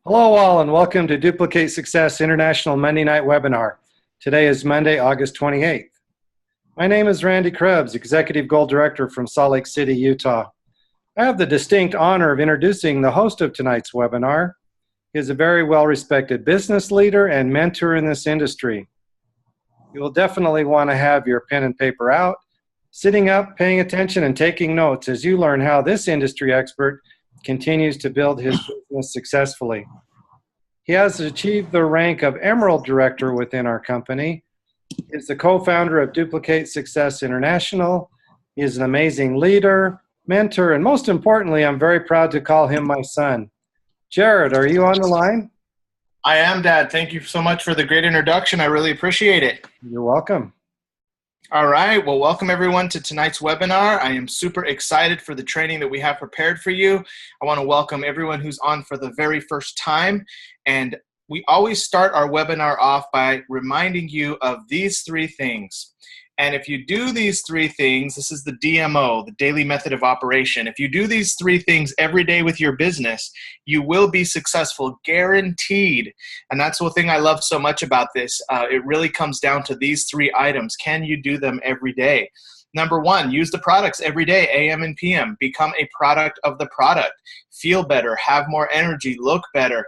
Hello all and welcome to Duplicate Success International Monday Night Webinar. Today is Monday, August 28th. My name is Randy Crebs, Executive Goal Director from Salt Lake City, Utah. I have the distinct honor of introducing the host of tonight's webinar. He is a very well-respected business leader and mentor in this industry. You will definitely want to have your pen and paper out, sitting up, paying attention, and taking notes as you learn how this industry expert continues to build his business successfully. He has achieved the rank of Emerald Director within our company. He is the co-founder of Duplicate Success International. He is an amazing leader, mentor, and most importantly, I'm very proud to call him my son. Jared, are you on the line? I am, Dad. Thank you so much for the great introduction. I really appreciate it. You're welcome. All right. Well, welcome everyone to tonight's webinar. I am super excited for the training that we have prepared for you. I want to welcome everyone who's on for the very first time. And we always start our webinar off by reminding you of these three things. And if you do these three things, this is the DMO, the daily method of operation. If you do these three things every day with your business, you will be successful, guaranteed. And that's the thing I love so much about this. It really comes down to these three items. Can you do them every day? Number one, use the products every day, AM and PM. Become a product of the product. Feel better, have more energy, look better.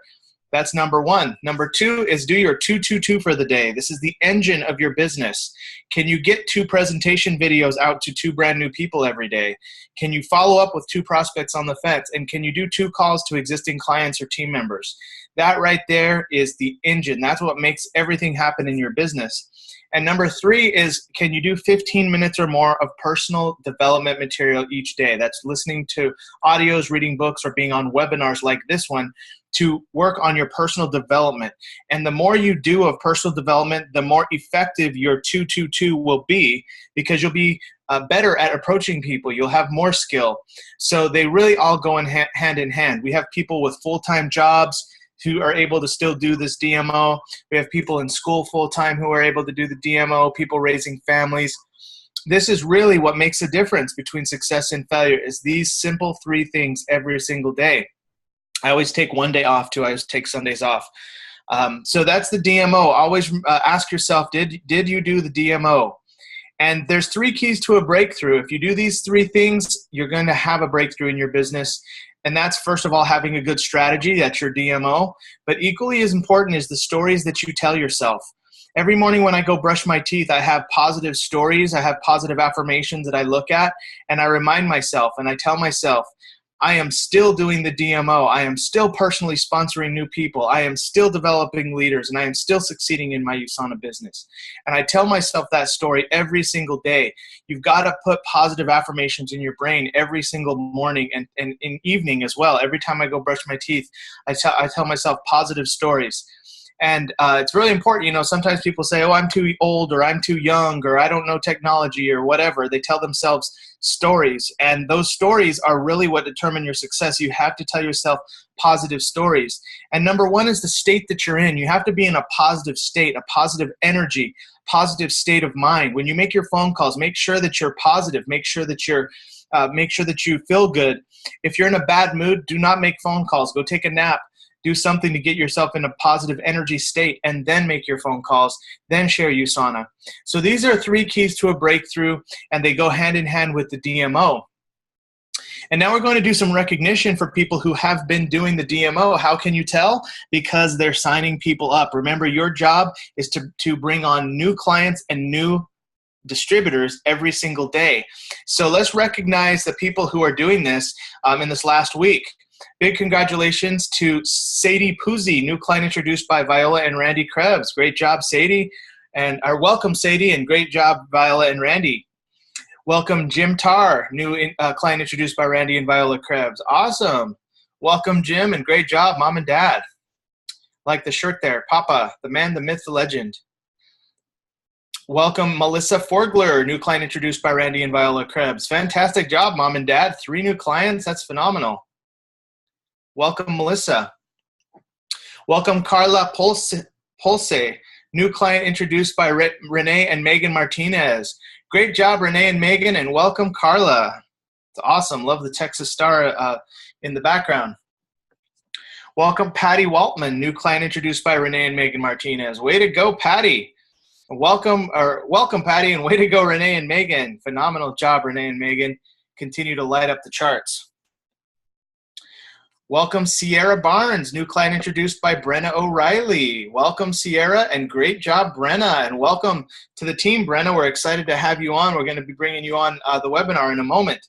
That's number one. Number two is do your 2-2-2 for the day. This is the engine of your business. Can you get 2 presentation videos out to 2 brand new people every day? Can you follow up with 2 prospects on the fence? And can you do 2 calls to existing clients or team members? That right there is the engine. That's what makes everything happen in your business. And number 3 is, can you do 15 minutes or more of personal development material each day? That's listening to audios, reading books, or being on webinars like this one to work on your personal development. And the more you do of personal development, the more effective your 2-2-2 will be, because you'll be better at approaching people. You'll have more skill. So they really all go in hand in hand. We have people with full-time jobs who are able to still do this DMO. We have people in school full-time who are able to do the DMO, people raising families. This is really what makes a difference between success and failure, is these simple 3 things every single day. I always take one day off too. I always take Sundays off. So that's the DMO. Always ask yourself, did you do the DMO? And there's 3 keys to a breakthrough. If you do these 3 things, you're going to have a breakthrough in your business. And that's, first of all, having a good strategy. That's your DMO. But equally as important is the stories that you tell yourself. Every morning when I go brush my teeth, I have positive stories. I have positive affirmations that I look at. And I remind myself and I tell myself, I am still doing the DMO. I am still personally sponsoring new people. I am still developing leaders, and I am still succeeding in my USANA business. And I tell myself that story every single day. You've got to put positive affirmations in your brain every single morning and in evening as well. Every time I go brush my teeth, I tell myself positive stories. And it's really important. You know, sometimes people say, oh, I'm too old, or I'm too young, or I don't know technology, or whatever. They tell themselves stories. And those stories are really what determine your success. You have to tell yourself positive stories. And number 1 is the state that you're in. You have to be in a positive state, a positive energy, positive state of mind. When you make your phone calls, make sure that you're positive. Make sure that you feel good. If you're in a bad mood, do not make phone calls. Go take a nap. Do something to get yourself in a positive energy state, and then make your phone calls, then share USANA. So these are 3 keys to a breakthrough, and they go hand in hand with the DMO. And now we're going to do some recognition for people who have been doing the DMO. How can you tell? Because they're signing people up. Remember, your job is to bring on new clients and new distributors every single day. So let's recognize the people who are doing this in this last week. Big congratulations to Sadie Puzzi, new client introduced by Viola and Randy Crebs. Great job, Sadie. And welcome, Sadie, and great job, Viola and Randy. Welcome, Jim Tarr, new client introduced by Randy and Viola Crebs. Awesome. Welcome, Jim, and great job, Mom and Dad. Like the shirt there, Papa, the man, the myth, the legend. Welcome, Melissa Forgler, new client introduced by Randy and Viola Crebs. Fantastic job, Mom and Dad. 3 new clients. That's phenomenal. Welcome, Melissa. Welcome, Carla Pulse, new client introduced by Renee and Megan Martinez. Great job, Renee and Megan, and welcome, Carla. It's awesome. Love the Texas Star in the background. Welcome, Patty Waltman, new client introduced by Renee and Megan Martinez. Way to go, Patty. Welcome, Patty, and way to go, Renee and Megan. Phenomenal job, Renee and Megan. Continue to light up the charts. Welcome, Sierra Barnes, new client introduced by Brenna O'Reilly. Welcome, Sierra, and great job, Brenna. And welcome to the team, Brenna. We're excited to have you on. We're going to be bringing you on the webinar in a moment.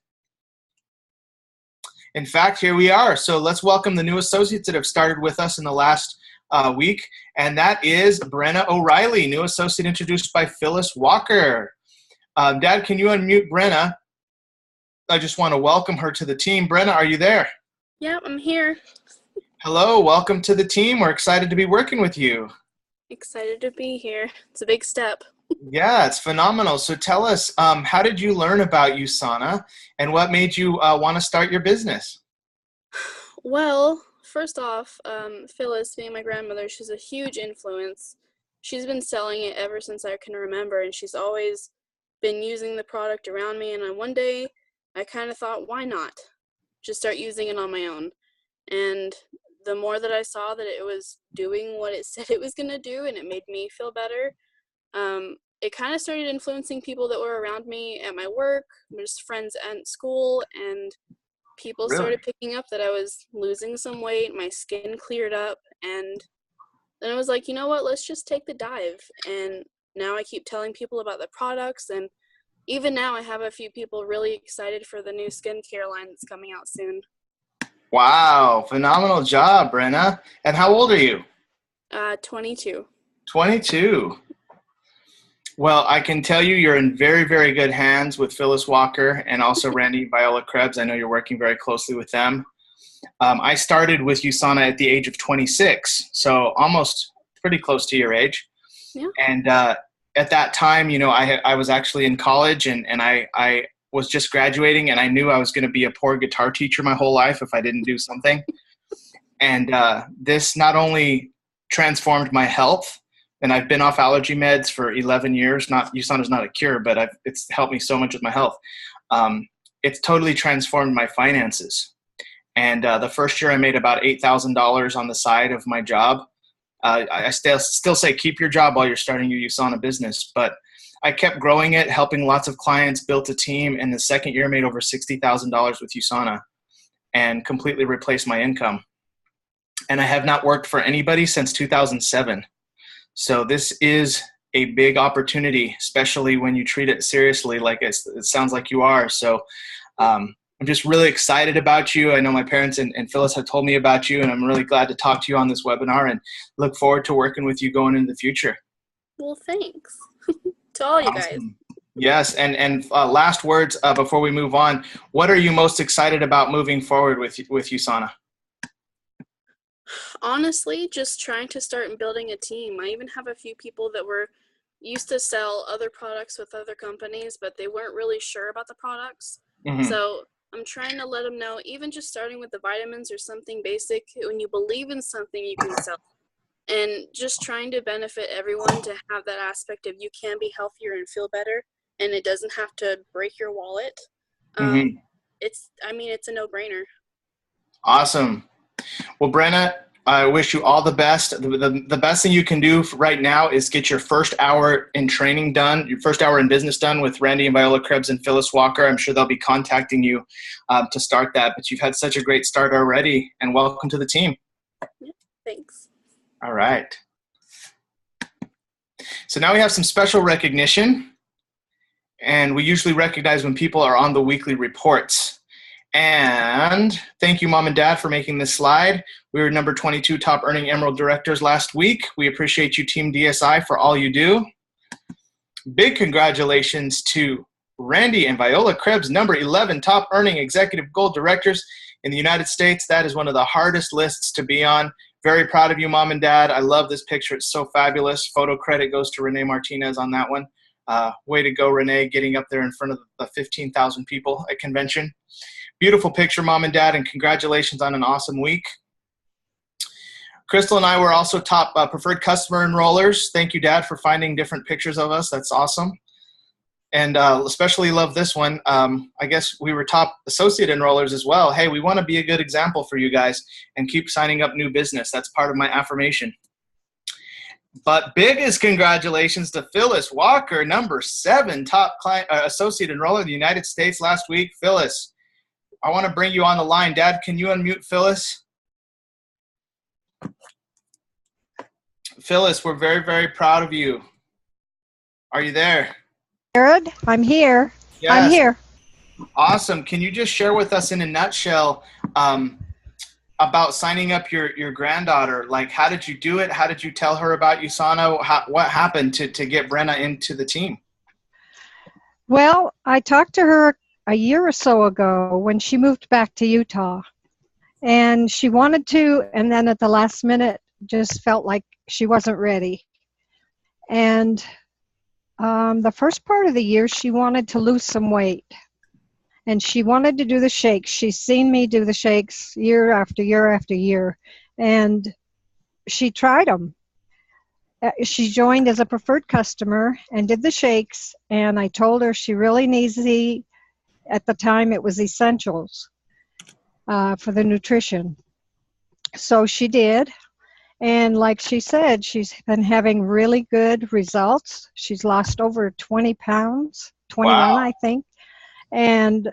In fact, here we are. So let's welcome the new associates that have started with us in the last week. And that is Brenna O'Reilly, new associate introduced by Phyllis Walker. Dad, can you unmute Brenna? I just want to welcome her to the team. Brenna, are you there? Yeah, I'm here. Hello, welcome to the team. We're excited to be working with you. Excited to be here. It's a big step. Yeah, it's phenomenal. So tell us, how did you learn about USANA and what made you want to start your business? Well, first off, Phyllis, being my grandmother, she's a huge influence. She's been selling it ever since I can remember, and she's always been using the product around me. And one day, I kind of thought, why not? Just start using it on my own. And the more that I saw that it was doing what it said it was going to do, and it made me feel better, it kind of started influencing people that were around me at my work, just friends at school, and people started picking up that I was losing some weight, my skin cleared up, and then I was like, you know what, let's just take the dive. And now I keep telling people about the products, and even now I have a few people really excited for the new skincare line that's coming out soon. Wow, phenomenal job, Brenna. And how old are you? 22. 22. Well, I can tell you you're in very, very good hands with Phyllis Walker and also Randy Viola Krebs. I know you're working very closely with them. I started with USANA at the age of 26, so almost pretty close to your age. Yeah. And at that time, you know, I was actually in college and I was just graduating, and I knew I was going to be a poor guitar teacher my whole life if I didn't do something. And this not only transformed my health, and I've been off allergy meds for 11 years. USANA is not a cure, but it's helped me so much with my health. It's totally transformed my finances. And the first year I made about $8,000 on the side of my job. I still say keep your job while you're starting your USANA business, but I kept growing it, helping lots of clients, built a team, and the second year made over $60,000 with USANA and completely replaced my income. And I have not worked for anybody since 2007. So this is a big opportunity, especially when you treat it seriously like it sounds like you are. So I'm just really excited about you. I know my parents and Phyllis have told me about you, and I'm really glad to talk to you on this webinar and look forward to working with you going into the future. Well, thanks to all you guys. Yes, and last words before we move on. What are you most excited about moving forward with USANA? Honestly, just trying to start building a team. I even have a few people that were used to sell other products with other companies, but they weren't really sure about the products. Mm-hmm. So I'm trying to let them know, even just starting with the vitamins or something basic, when you believe in something, you can sell. And just trying to benefit everyone to have that aspect of you can be healthier and feel better, and it doesn't have to break your wallet. It's a no-brainer. Awesome. Well, Brenna, I wish you all the best. The best thing you can do right now is get your first hour in training done, your first hour in business done with Randy and Viola Krebs and Phyllis Walker. I'm sure they'll be contacting you to start that. But you've had such a great start already, and welcome to the team. Yeah, thanks. All right. So now we have some special recognition, and we usually recognize when people are on the weekly reports. And thank you, Mom and Dad, for making this slide. We were number 22 top earning Emerald Directors last week. We appreciate you, Team DSI, for all you do. Big congratulations to Randy and Viola Krebs, number 11 top earning Executive Gold Directors in the United States. That is one of the hardest lists to be on. Very proud of you, Mom and Dad. I love this picture. It's so fabulous. Photo credit goes to Renee Martinez on that one. Way to go, Renee, getting up there in front of the 15,000 people at convention. Beautiful picture, Mom and Dad, and congratulations on an awesome week. Crystal and I were also top preferred customer enrollers. Thank you, Dad, for finding different pictures of us. That's awesome. And especially love this one. I guess we were top associate enrollers as well. Hey, we want to be a good example for you guys and keep signing up new business. That's part of my affirmation. But biggest congratulations to Phyllis Walker, number 7 top client, associate enroller in the United States last week. Phyllis, I want to bring you on the line. Dad, can you unmute Phyllis? Phyllis, we're very, very proud of you. Are you there? Jared, I'm here. Yes. I'm here. Awesome. Can you just share with us in a nutshell about signing up your granddaughter? Like, how did you do it? How did you tell her about USANA? What happened to get Brenna into the team? Well, I talked to her a year or so ago when she moved back to Utah. And she wanted to, and then at the last minute just felt like she wasn't ready. And the first part of the year, she wanted to lose some weight. And she wanted to do the shakes. She's seen me do the shakes year after year after year. And she tried them. She joined as a preferred customer and did the shakes. And I told her she really needs at the time it was essentials for the nutrition. So she did. And like she said, she's been having really good results. She's lost over 20 pounds, 21, wow. I think. And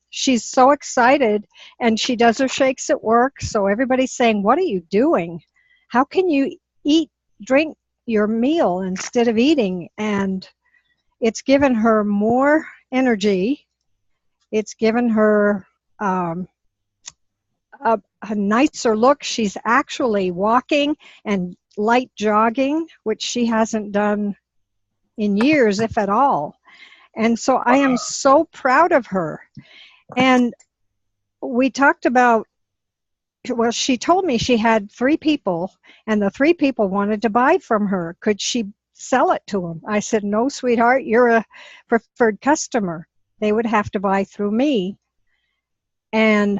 she's so excited. And she does her shakes at work. So everybody's saying, what are you doing? How can you drink your meal instead of eating? And it's given her more energy. It's given her a nicer look. She's actually walking and light jogging, which she hasn't done in years, if at all. And so I am so proud of her. And we talked about, well, she told me she had 3 people, and the 3 people wanted to buy from her. Could she sell it to them? I said, no, sweetheart, you're a preferred customer. They would have to buy through me. And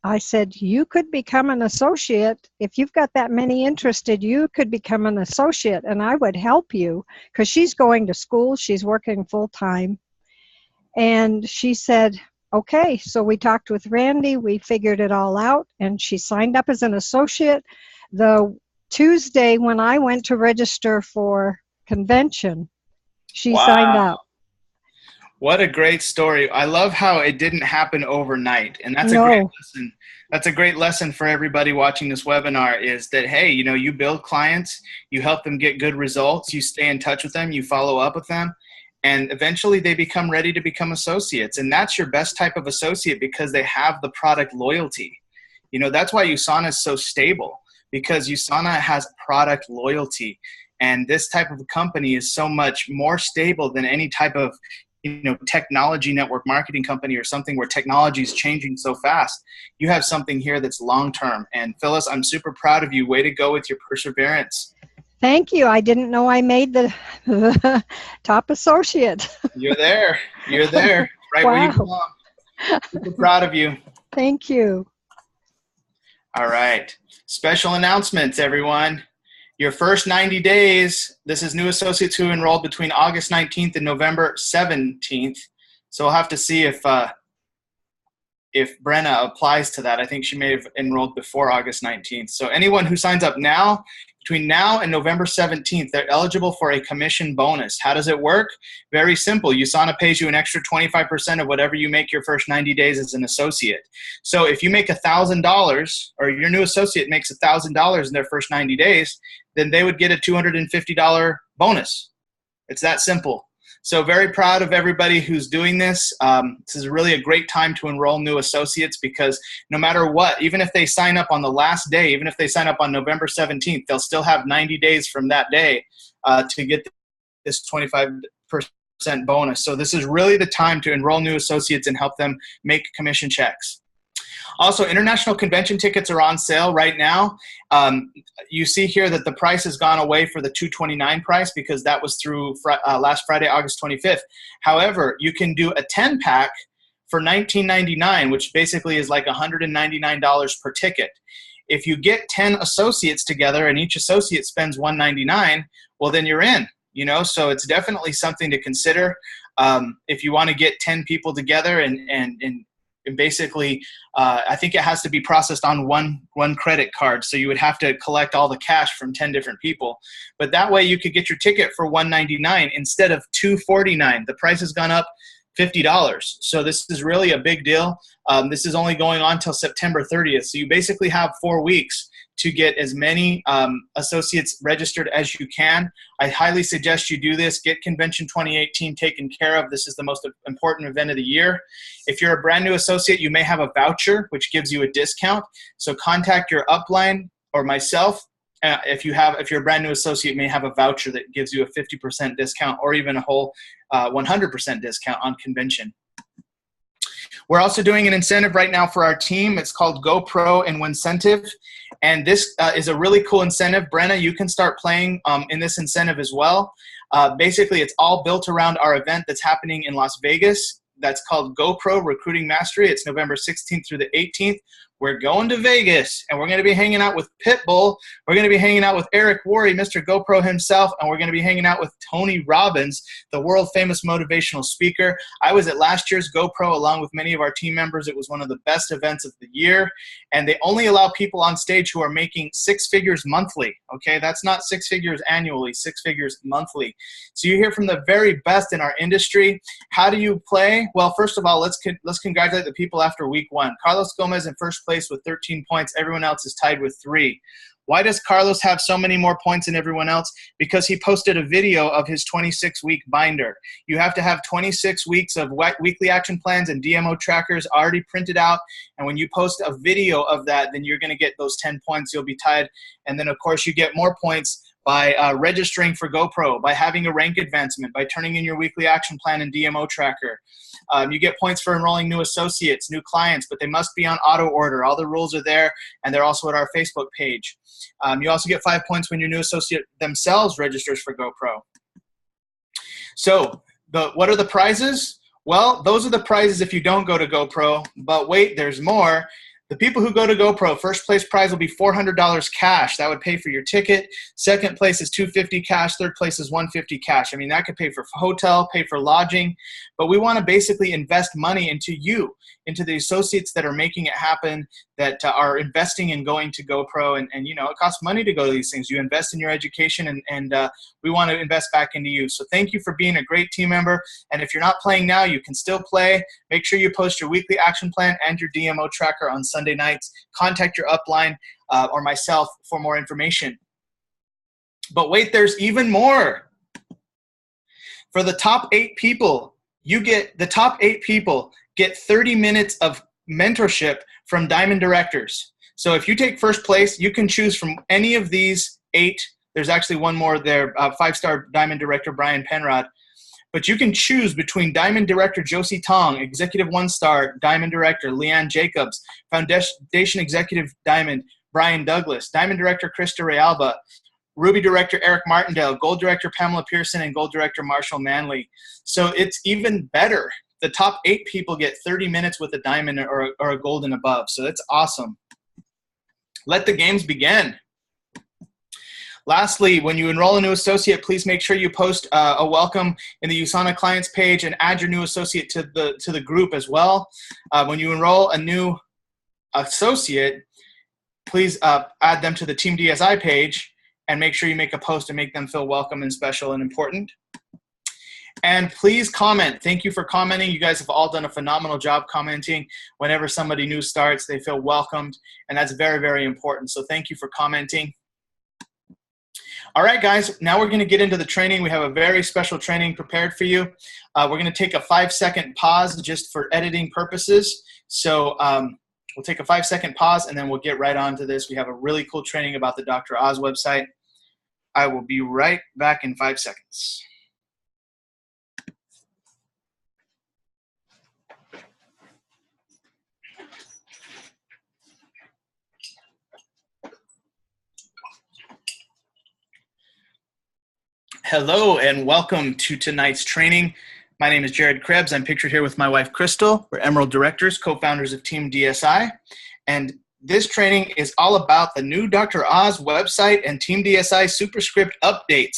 I said, you could become an associate. If you've got that many interested, you could become an associate, and I would help you, because she's going to school. She's working full time. And she said, okay. So we talked with Randy. We figured it all out, and she signed up as an associate. The Tuesday when I went to register for convention, she signed up. What a great story. I love how it didn't happen overnight. And that's a great lesson. That's a great lesson for everybody watching this webinar, is that, hey, you know, you build clients, you help them get good results, you stay in touch with them, you follow up with them, and eventually they become ready to become associates. And that's your best type of associate, because they have the product loyalty. You know, that's why USANA is so stable, because USANA has product loyalty. And this type of company is so much more stable than any type of, you know, technology network marketing company or something where technology is changing so fast. You have something here that's long-term. And Phyllis, I'm super proud of you. Way to go with your perseverance. Thank you. I didn't know I made the top associate. You're there. You're there. Right where you belong. Super proud of you. Thank you. All right. Special announcements, everyone. Your first 90 days, this is new associates who enrolled between August 19th and November 17th. So we'll have to see if Brenna applies to that. I think she may have enrolled before August 19th. So anyone who signs up now, between now and November 17th, they're eligible for a commission bonus. How does it work? Very simple. USANA pays you an extra 25% of whatever you make your first 90 days as an associate. So if you make $1,000, or your new associate makes $1,000 in their first 90 days, then they would get a $250 bonus. It's that simple. So very proud of everybody who's doing this. This is really a great time to enroll new associates, because no matter what, even if they sign up on the last day, even if they sign up on November 17th, they'll still have 90 days from that day to get this 25% bonus. So this is really the time to enroll new associates and help them make commission checks. Also, international convention tickets are on sale right now. You see here that the price has gone away for the $229 price, because that was through last Friday, August 25th. However, you can do a 10-pack for $19.99, which basically is like $199 per ticket. If you get 10 associates together and each associate spends $199, well, then you're in. You know, so it's definitely something to consider. if you want to get 10 people together and basically, I think it has to be processed on one credit card. So you would have to collect all the cash from 10 different people. But that way you could get your ticket for $199 instead of $249. The price has gone up $50. So this is really a big deal. This is only going on till September 30th. So you basically have 4 weeks to get as many associates registered as you can. I highly suggest you do this. Get Convention 2018 taken care of. This is the most important event of the year. If you're a brand new associate, you may have a voucher, which gives you a discount. So contact your upline or myself. If you're a brand new associate, you may have a voucher that gives you a 50% discount or even a whole 100% discount on convention. We're also doing an incentive right now for our team. It's called GoPro and Wincentive. And this is a really cool incentive. Brenna, you can start playing in this incentive as well. Basically, it's all built around our event that's happening in Las Vegas. That's called GoPro Recruiting Mastery. It's November 16th through the 18th. We're going to Vegas, and we're going to be hanging out with Pitbull. We're going to be hanging out with Eric Worre, Mr. GoPro himself, and we're going to be hanging out with Tony Robbins, the world-famous motivational speaker. I was at last year's GoPro along with many of our team members. It was one of the best events of the year, and they only allow people on stage who are making 6 figures monthly, okay? That's not 6 figures annually, 6 figures monthly. So you hear from the very best in our industry. How do you play? Well, first of all, let's congratulate the people after week 1. Carlos Gomez in first place with 13 points. Everyone else is tied with 3. Why does Carlos have so many more points than everyone else? Because he posted a video of his 26-week binder. You have to have 26 weeks of weekly action plans and DMO trackers already printed out. And when you post a video of that, then you're going to get those 10 points. You'll be tied. And then, of course, you get more points by registering for GoPro, by having a rank advancement, by turning in your weekly action plan and DMO tracker. You get points for enrolling new associates, new clients, but they must be on auto order. All the rules are there, and they're also at our Facebook page. You also get 5 points when your new associate themselves registers for GoPro. So what are the prizes? Well, those are the prizes if you don't go to GoPro, but wait, there's more. The people who go to GoPro, first place prize will be $400 cash. That would pay for your ticket. Second place is $250 cash. Third place is $150 cash. I mean, that could pay for hotel, pay for lodging. But we want to basically invest money into you, into the associates that are making it happen, that are investing in going to GoPro. And you know, it costs money to go to these things. You invest in your education, and we want to invest back into you. So thank you for being a great team member. And if you're not playing now, you can still play. Make sure you post your weekly action plan and your DMO tracker on Sunday nights. Contact your upline or myself for more information. But wait, there's even more. For the top 8 people, the top 8 people get 30 minutes of mentorship from Diamond Directors. So if you take first place, you can choose from any of these 8. There's actually one more there, 5-star Diamond Director Brian Penrod. But you can choose between Diamond Director Josie Tong, Executive 1-star Diamond Director Leanne Jacobs, Foundation Executive Diamond Brian Douglas, Diamond Director Krista Realba, Ruby Director Eric Martindale, Gold Director Pamela Pearson, and Gold Director Marshall Manley. So it's even better. The top 8 people get 30 minutes with a diamond or a gold and above. So that's awesome. Let the games begin. Lastly, when you enroll a new associate, please make sure you post a welcome in the USANA clients page and add your new associate to the group as well. When you enroll a new associate, please add them to the Team DSI page and make sure you make a post and make them feel welcome and special and important. And please comment. Thank you for commenting. You guys have all done a phenomenal job commenting. Whenever somebody new starts, they feel welcomed, and that's very, very important. So thank you for commenting. All right, guys, now we're going to get into the training. We have a very special training prepared for you. We're going to take a 5-second pause just for editing purposes. So we'll take a 5-second pause, and then we'll get right on to this. We have a really cool training about the Dr. Oz website. I will be right back in 5 seconds. Hello and welcome to tonight's training. My name is Jared Crebs. I'm pictured here with my wife, Crystal. We're Emerald Directors, co-founders of Team DSI. And this training is all about the new Dr. Oz website and Team DSI superscript updates.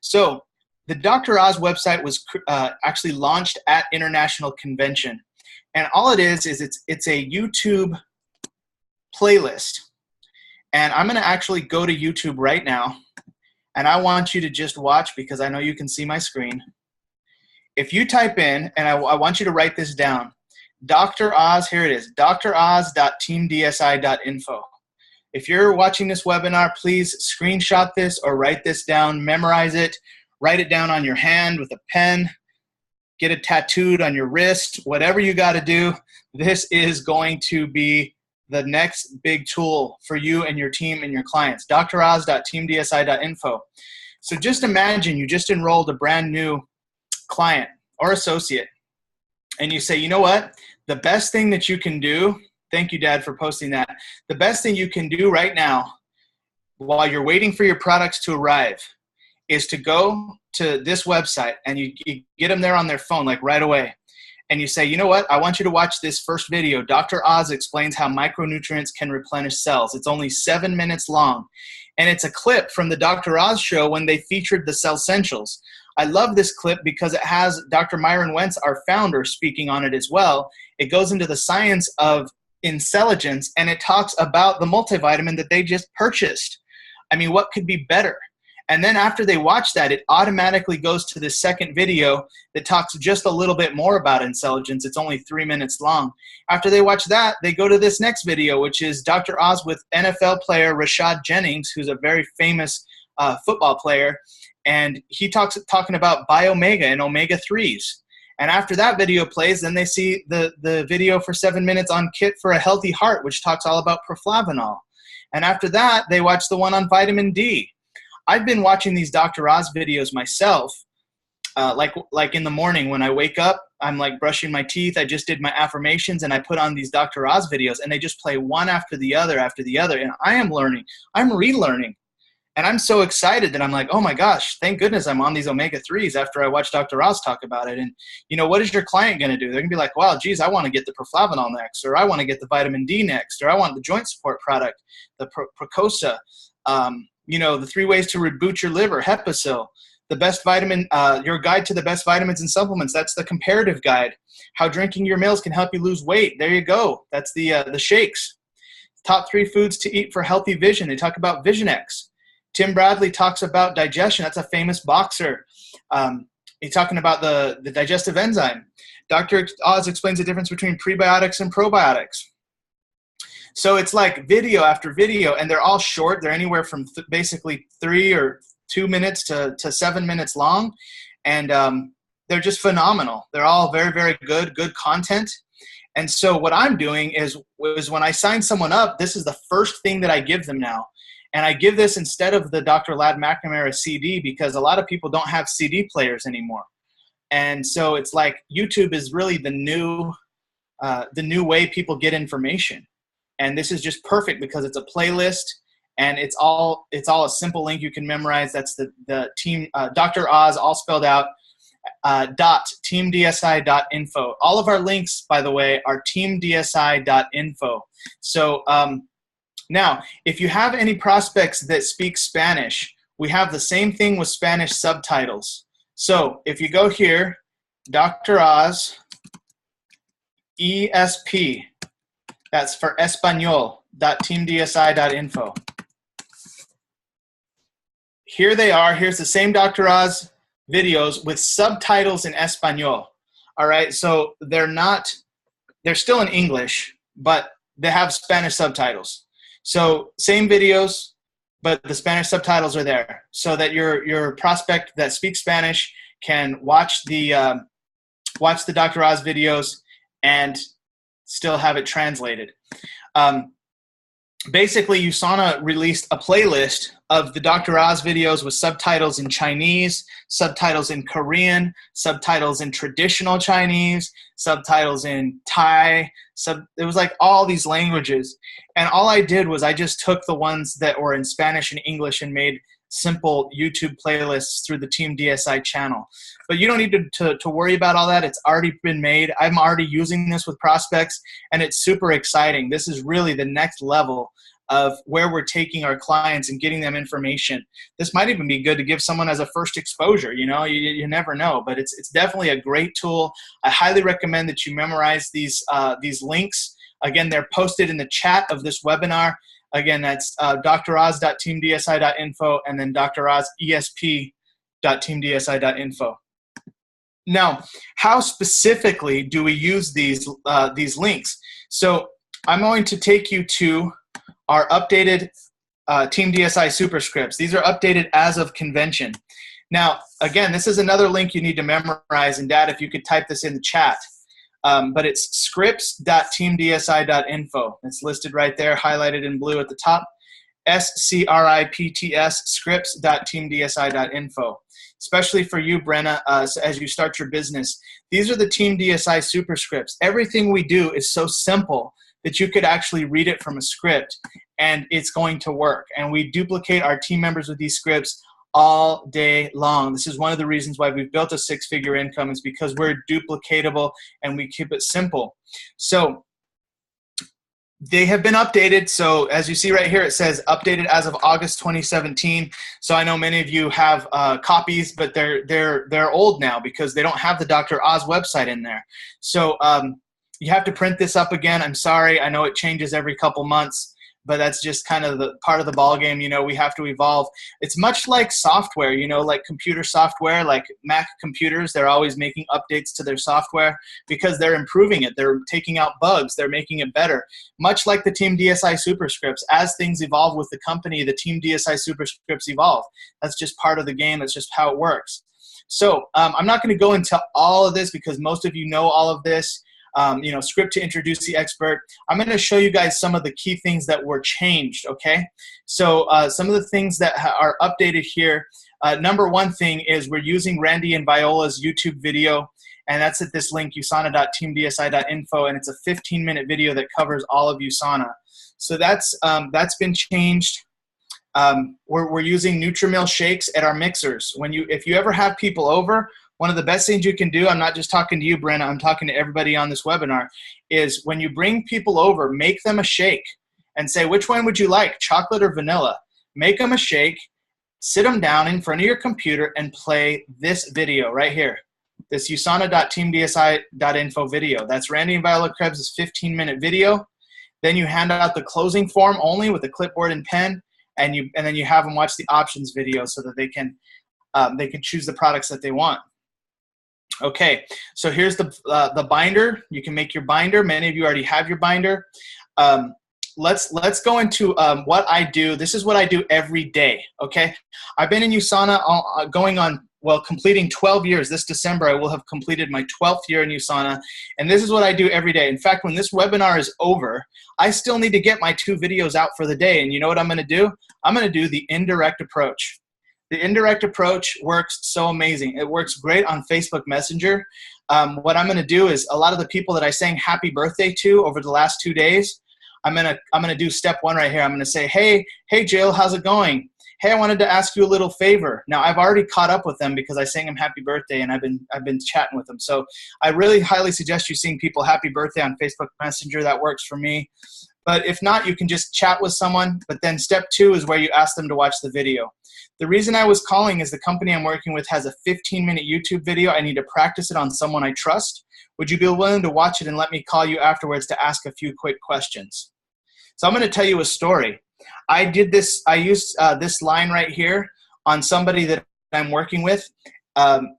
So The Dr. Oz website was actually launched at International Convention. And all it is it's a YouTube playlist. And I'm going to actually go to YouTube right now. And I want you to just watch because I know you can see my screen. If you type in, and I want you to write this down, Dr. Oz, here it is, droz.teamdsi.info. If you're watching this webinar, please screenshot this or write this down, memorize it, write it down on your hand with a pen, get it tattooed on your wrist, whatever you got to do. This is going to be the next big tool for you and your team and your clients. droz.teamdsi.info. So just imagine you just enrolled a brand new client or associate, and you say, you know what? The best thing that you can do, thank you, Dad, for posting that. The best thing you can do right now while you're waiting for your products to arrive is to go to this website, and you get them there on their phone, like right away. And you say, you know what? I want you to watch this first video. Dr. Oz explains how micronutrients can replenish cells. It's only 7 minutes long. And it's a clip from the Dr. Oz show when they featured the Cell Essentials. I love this clip because it has Dr. Myron Wentz, our founder, speaking on it as well. It goes into the science of intelligence, and it talks about the multivitamin that they just purchased. I mean, what could be better? And then after they watch that, it automatically goes to the second video that talks just a little bit more about intelligence. It's only 3 minutes long. After they watch that, they go to this next video, which is Dr. Oz with NFL player Rashad Jennings, who's a very famous football player. And he talking about Biomega and omega-3s. And after that video plays, then they see the video for 7 minutes on Kit for a Healthy Heart, which talks all about proflavanol. And after that, they watch the one on vitamin D. I've been watching these Dr. Oz videos myself, like in the morning when I wake up, I'm like brushing my teeth. I just did my affirmations, and I put on these Dr. Oz videos, and they just play one after the other. And I am learning. I'm relearning. And I'm so excited that I'm like, oh my gosh, thank goodness I'm on these omega-3s after I watch Dr. Oz talk about it. And, you know, what is your client going to do? They're going to be like, wow, geez, I want to get the proflavanol next, or I want to get the vitamin D next, or I want the joint support product, the Procosa, you know, the 3 ways to reboot your liver, Hepacil, the best vitamin, your guide to the best vitamins and supplements. That's the comparative guide. How drinking your meals can help you lose weight. There you go. That's the shakes. Top 3 foods to eat for healthy vision. They talk about Vision X. Tim Bradley talks about digestion. That's a famous boxer. He's talking about the digestive enzyme. Dr. Oz explains the difference between prebiotics and probiotics. So it's like video after video, and they're all short. They're anywhere from basically 3 or 2 minutes to 7 minutes long. And they're just phenomenal. They're all very, very good content. And so what I'm doing is when I sign someone up, this is the first thing that I give them now. And I give this instead of the Dr. Ladd McNamara CD because a lot of people don't have CD players anymore. And so it's like YouTube is really the new way people get information. And this is just perfect because it's a playlist and it's all a simple link you can memorize. That's the team Dr. Oz all spelled out .teamdsi.info. All of our links, by the way, are teamdsi.info. So now, if you have any prospects that speak Spanish, we have the same thing with Spanish subtitles. So if you go here, Dr. Oz, ESP, that's for Espanol.teamdsi.info. Here they are. Here's the same Dr. Oz videos with subtitles in Espanol. All right, so they're still in English, but they have Spanish subtitles. So same videos, but the Spanish subtitles are there so that your prospect that speaks Spanish can watch the Dr. Oz videos and still have it translated. Basically, USANA released a playlist of the Dr. Oz videos with subtitles in Chinese, subtitles in Korean, subtitles in traditional Chinese, subtitles in Thai. It was like all these languages. And all I did was I just took the ones that were in Spanish and English and made simple YouTube playlists through the Team DSI channel. But you don't need to worry about all that. It's already been made. I'm already using this with prospects, and it's super exciting. This is really the next level of where we're taking our clients and getting them information. This might even be good to give someone as a first exposure. You never know, but it's definitely a great tool. I highly recommend that you memorize these links. Again, they're posted in the chat of this webinar. Again, that's droz.teamdsi.info and then drozesp.teamdsi.info. Now, how specifically do we use these links? So I'm going to take you to our updated Team DSI superscripts. These are updated as of convention. Now, again, this is another link you need to memorize, and Dad, if you could type this in the chat. But it's scripts.teamdsi.info. It's listed right there, highlighted in blue at the top. SCRIPTS, scripts.teamdsi.info. Especially for you, Brenna, as you start your business. These are the Team DSI superscripts. Everything we do is so simple that you could actually read it from a script and it's going to work. And we duplicate our team members with these scripts all day long. This is one of the reasons why we've built a six-figure income, is because we're duplicatable and we keep it simple. So they have been updated. So as you see right here, it says updated as of August 2017. So I know many of you have copies, but they're old now because they don't have the Dr. Oz website in there. So you have to print this up again. I'm sorry. I know it changes every couple months, but that's just kind of the part of the ball game. We have to evolve. It's much like software, like computer software, like Mac computers. They're always making updates to their software because they're improving it. They're taking out bugs. They're making it better. Much like the Team DSI superscripts, as things evolve with the company, the Team DSI superscripts evolve. That's just part of the game. That's just how it works. So I'm not going to go into all of this because most of you know all of this. Script to introduce the expert. I'm going to show you guys some of the key things that were changed, okay? So some of the things that are updated here. Number one thing is we're using Randy and Viola's YouTube video, and that's at this link, usana.teamdsi.info, and it's a 15-minute video that covers all of USANA. So that's been changed. We're using Nutrimil shakes at our mixers. If you ever have people over, one of the best things you can do, I'm not just talking to you, Brenna, I'm talking to everybody on this webinar, is when you bring people over, make them a shake and say, which one would you like, chocolate or vanilla? Make them a shake, sit them down in front of your computer and play this video right here, this usana.teamdsi.info video. That's Randy and Viola Krebs' 15-minute video. Then you hand out the closing form only with a clipboard and pen, and then you have them watch the options video so that they can choose the products that they want. Okay, so here's the binder. You can make your binder. Many of you already have your binder. Let's go into what I do. This is what I do every day, okay? I've been in USANA completing 12 years. This December, I will have completed my 12th year in USANA, and this is what I do every day. In fact, when this webinar is over, I still need to get my 2 videos out for the day, and you know what I'm going to do? I'm going to do the indirect approach. The indirect approach works so amazing. It works great on Facebook Messenger. What I'm going to do is a lot of the people that I sang happy birthday to over the last 2 days, I'm gonna do step 1 right here. I'm gonna say, hey Jill, how's it going? Hey, I wanted to ask you a little favor. Now I've already caught up with them because I sang them happy birthday and I've been chatting with them. So I really highly suggest you sing people happy birthday on Facebook Messenger. That works for me. But if not, you can just chat with someone. But then step 2 is where you ask them to watch the video. The reason I was calling is the company I'm working with has a 15-minute YouTube video. I need to practice it on someone I trust. Would you be willing to watch it and let me call you afterwards to ask a few quick questions? So I'm going to tell you a story. I used this line right here on somebody that I'm working with. I'm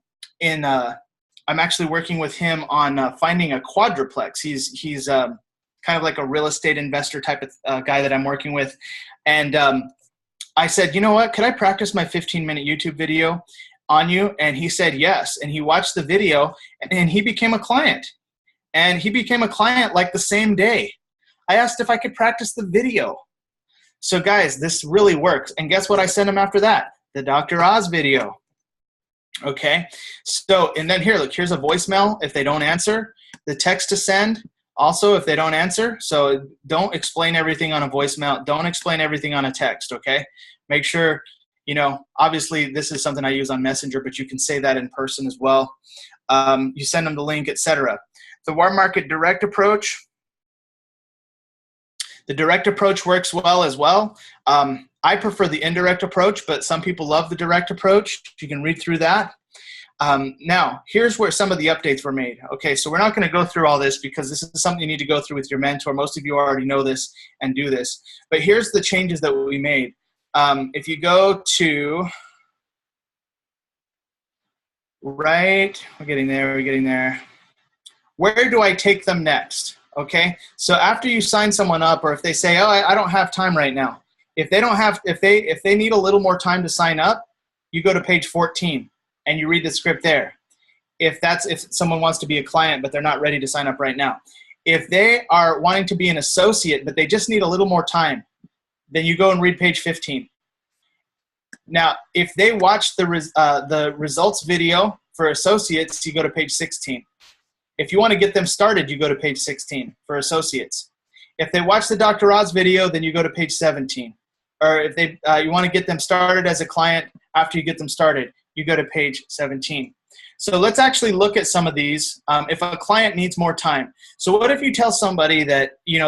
actually working with him on finding a quadruplex. He's kind of like a real estate investor type of guy that I'm working with. And I said, you know what, could I practice my 15-minute YouTube video on you? And he said yes. And he watched the video and he became a client. And he became a client like the same day. I asked if I could practice the video. So guys, this really works. And guess what I sent him after that? The Dr. Oz video. Okay, so, and then here, look, here's a voicemail if they don't answer. The text to send, also if they don't answer. So don't explain everything on a voicemail. Don't explain everything on a text, okay? Make sure, obviously this is something I use on Messenger, but you can say that in person as well. You send them the link, etc. The War Market Direct approach. The direct approach works well as well. I prefer the indirect approach, but some people love the direct approach. You can read through that. Now, here's where some of the updates were made. Okay, so we're not going to go through all this because this is something you need to go through with your mentor. Most of you already know this and do this. But here's the changes that we made. If you go to, we're getting there. Where do I take them next? Okay, so after you sign someone up, or if they say, oh, I don't have time right now. If they need a little more time to sign up, you go to page 14 and you read the script there. If someone wants to be a client, but they're not ready to sign up right now. If they are wanting to be an associate, but they just need a little more time, then you go and read page 15. Now, if they watch the results video for associates, you go to page 16. If you want to get them started, you go to page 16 for associates. If they watch the Dr. Oz video, then you go to page 17. Or if you want to get them started as a client after you get them started, you go to page 17. So let's actually look at some of these. If a client needs more time. So what if you tell somebody that, you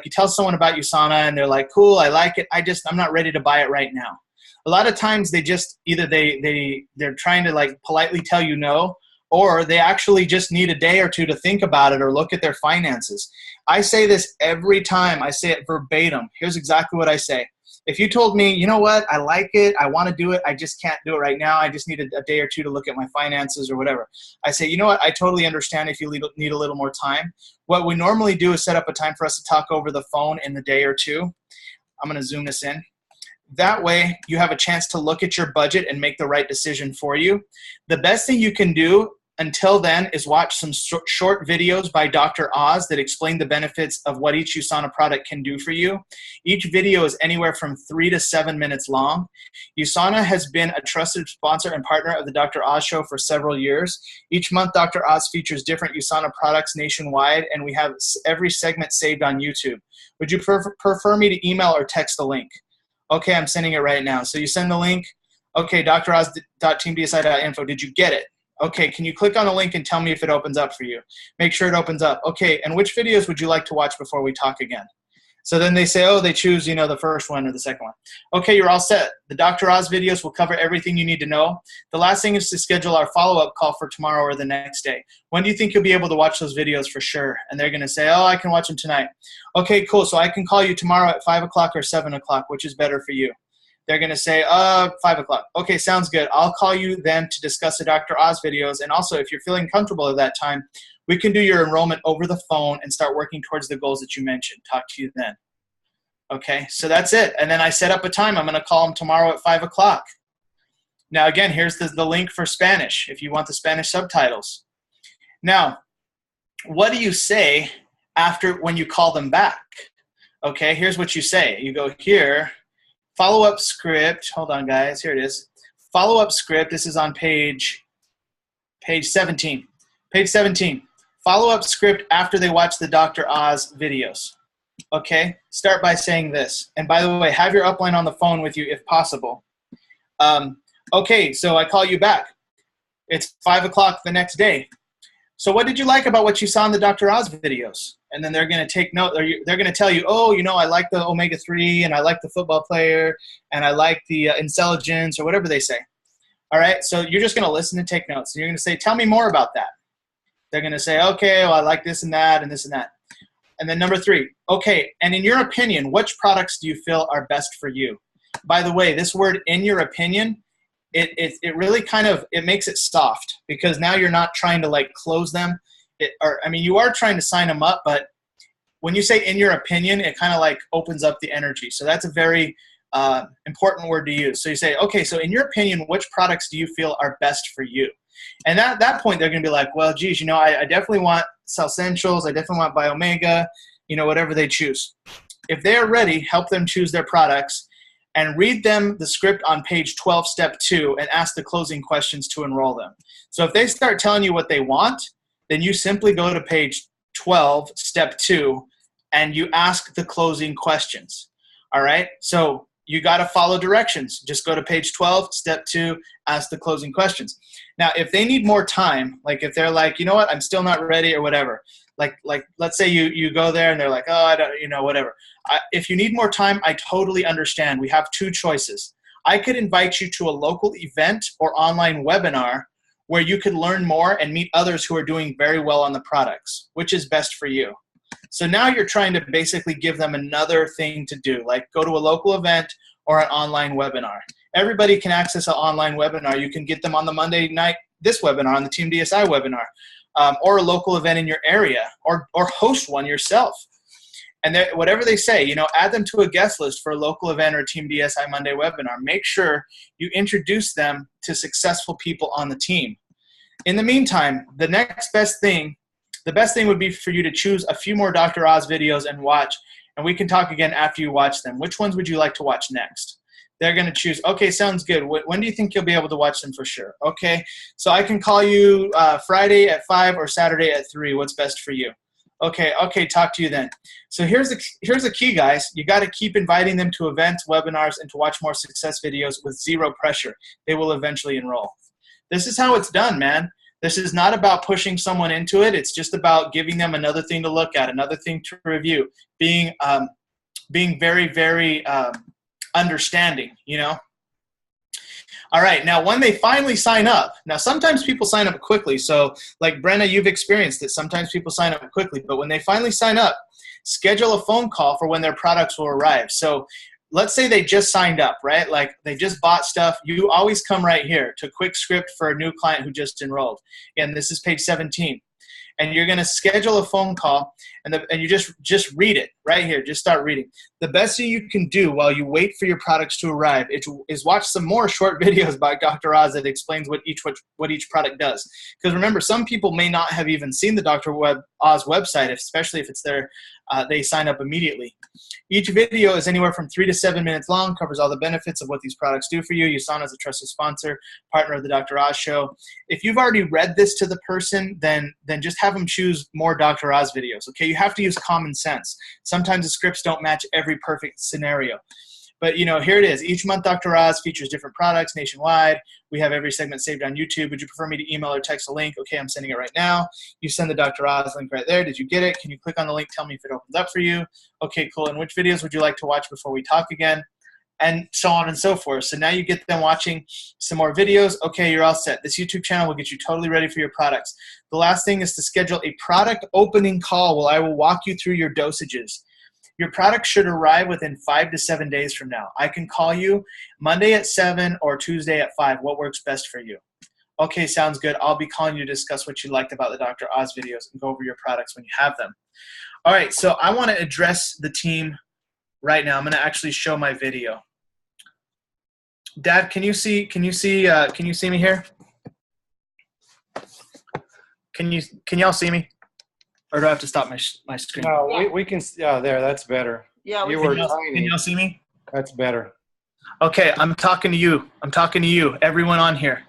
tell someone about USANA and they're like, cool, I like it. I'm not ready to buy it right now. A lot of times they just they're trying to politely tell you no, or they actually just need a day or two to think about it or look at their finances. I say this every time. I say it verbatim. Here's exactly what I say. If you told me, you know what, I like it, I want to do it, I just can't do it right now, I just need a day or two to look at my finances or whatever. I say, you know what, I totally understand if you need a little more time. What we normally do is set up a time for us to talk over the phone in the day or two. I'm going to zoom this in. That way, you have a chance to look at your budget and make the right decision for you. The best thing you can do until then is watch some short videos by Dr. Oz that explain the benefits of what each USANA product can do for you. Each video is anywhere from 3 to 7 minutes long. USANA has been a trusted sponsor and partner of the Dr. Oz Show for several years. Each month, Dr. Oz features different USANA products nationwide, and we have every segment saved on YouTube. Would you prefer me to email or text the link? Okay, I'm sending it right now. So you send the link. Okay, droz.teamdsi.info. Did you get it? Okay, can you click on the link and tell me if it opens up for you? Make sure it opens up. Okay, and which videos would you like to watch before we talk again? So then they say, oh, they choose, the first one or the second one. Okay, you're all set. The Dr. Oz videos will cover everything you need to know. The last thing is to schedule our follow-up call for tomorrow or the next day. When do you think you'll be able to watch those videos for sure? And they're going to say, oh, I can watch them tonight. Okay, cool. So I can call you tomorrow at 5 o'clock or 7 o'clock, which is better for you? They're going to say, 5 o'clock. Okay, sounds good. I'll call you then to discuss the Dr. Oz videos. And also, if you're feeling comfortable at that time, we can do your enrollment over the phone and start working towards the goals that you mentioned. Talk to you then. Okay, so that's it. And then I set up a time. I'm going to call them tomorrow at 5 o'clock. Now, again, here's the link for Spanish if you want the Spanish subtitles. Now, what do you say when you call them back? Okay, here's what you say. You go here. Follow-up script. Hold on, guys. Here it is. Follow-up script. This is on page 17. Page 17. Follow-up script after they watch the Dr. Oz videos. Okay? Start by saying this. And by the way, have your upline on the phone with you if possible. Okay, so I call you back. It's 5 o'clock the next day. So what did you like about what you saw in the Dr. Oz videos? And then they're going to take note. They're going to tell you, oh, I like the omega-3, and I like the football player, and I like the intelligence, or whatever they say. All right, so you're just going to listen and take notes. And you're going to say, tell me more about that. They're going to say, okay, well, I like this and that and this and that. And then number 3, okay, and in your opinion, which products do you feel are best for you? By the way, this word, in your opinion, it really it makes it soft, because now you're not trying to close them. You are trying to sign them up, but when you say in your opinion, it kind of opens up the energy. So that's a very important word to use. So you say, okay, so in your opinion, which products do you feel are best for you? And at that point, they're going to be like, well, geez, I definitely want Essentials. I definitely want Biomega, whatever they choose. If they're ready, help them choose their products and read them the script on page 12, step 2, and ask the closing questions to enroll them. So if they start telling you what they want, then you simply go to page 12, step 2, and you ask the closing questions. All right? So you got to follow directions. Just go to page 12, step 2, ask the closing questions. Now, if they need more time, if they're like, you know what, I'm still not ready or whatever, Like let's say you go there and they're like, oh, I don't, whatever. If you need more time, I totally understand. We have two choices. I could invite you to a local event or online webinar where you could learn more and meet others who are doing very well on the products. Which is best for you? So now you're trying to basically give them another thing to do, like go to a local event or an online webinar. Everybody can access an online webinar. You can get them on the Monday night, this webinar, on the Team DSI webinar, or a local event in your area, or host one yourself. And whatever they say, add them to a guest list for a local event or Team DSI Monday webinar. Make sure you introduce them to successful people on the team. In the meantime, the best thing would be for you to choose a few more Dr. Oz videos and watch, and we can talk again after you watch them. Which ones would you like to watch next? They're going to choose, okay, sounds good. When do you think you'll be able to watch them for sure? Okay, so I can call you Friday at 5 or Saturday at 3. What's best for you? Okay, talk to you then. So here's the key, guys. You got to keep inviting them to events, webinars, and to watch more success videos with zero pressure. They will eventually enroll. This is how it's done, man. This is not about pushing someone into it. It's just about giving them another thing to look at, another thing to review, being very, very understanding, All right, now when they finally sign up, now sometimes people sign up quickly. So like Brenna, you've experienced it. Sometimes people sign up quickly, but when they finally sign up, schedule a phone call for when their products will arrive. So let's say they just signed up, right? Like they just bought stuff. You always come right here to Quick Script for a new client who just enrolled. And this is page 17. And you're going to schedule a phone call, and you just read it right here. Just start reading. The best thing you can do while you wait for your products to arrive is watch some more short videos by Dr. Oz that explains what each product does. Because remember, some people may not have even seen the Dr. Oz website, especially if it's they sign up immediately. Each video is anywhere from 3 to 7 minutes long, covers all the benefits of what these products do for you. USANA is a trusted sponsor, partner of the Dr. Oz Show. If you've already read this to the person, then just have them choose more Dr. Oz videos. Okay, you have to use common sense. Sometimes the scripts don't match every perfect scenario. But, here it is. Each month, Dr. Oz features different products nationwide. We have every segment saved on YouTube. Would you prefer me to email or text a link? Okay, I'm sending it right now. You send the Dr. Oz link right there. Did you get it? Can you click on the link? Tell me if it opens up for you. Okay, cool. And which videos would you like to watch before we talk again? And so on and so forth. So now you get them watching some more videos. Okay, you're all set. This YouTube channel will get you totally ready for your products. The last thing is to schedule a product opening call where I will walk you through your dosages. Your product should arrive within 5 to 7 days from now. I can call you Monday at 7 or Tuesday at 5. What works best for you? Okay, sounds good. I'll be calling you to discuss what you liked about the Dr. Oz videos and go over your products when you have them. All right, so I want to address the team right now. I'm going to actually show my video. Dad, can you see me here? Can y'all see me? Or do I have to stop my screen? No, yeah. we can. Yeah, there. That's better. Yeah, you were tiny. Can y'all see me? That's better. Okay, I'm talking to you. Everyone on here.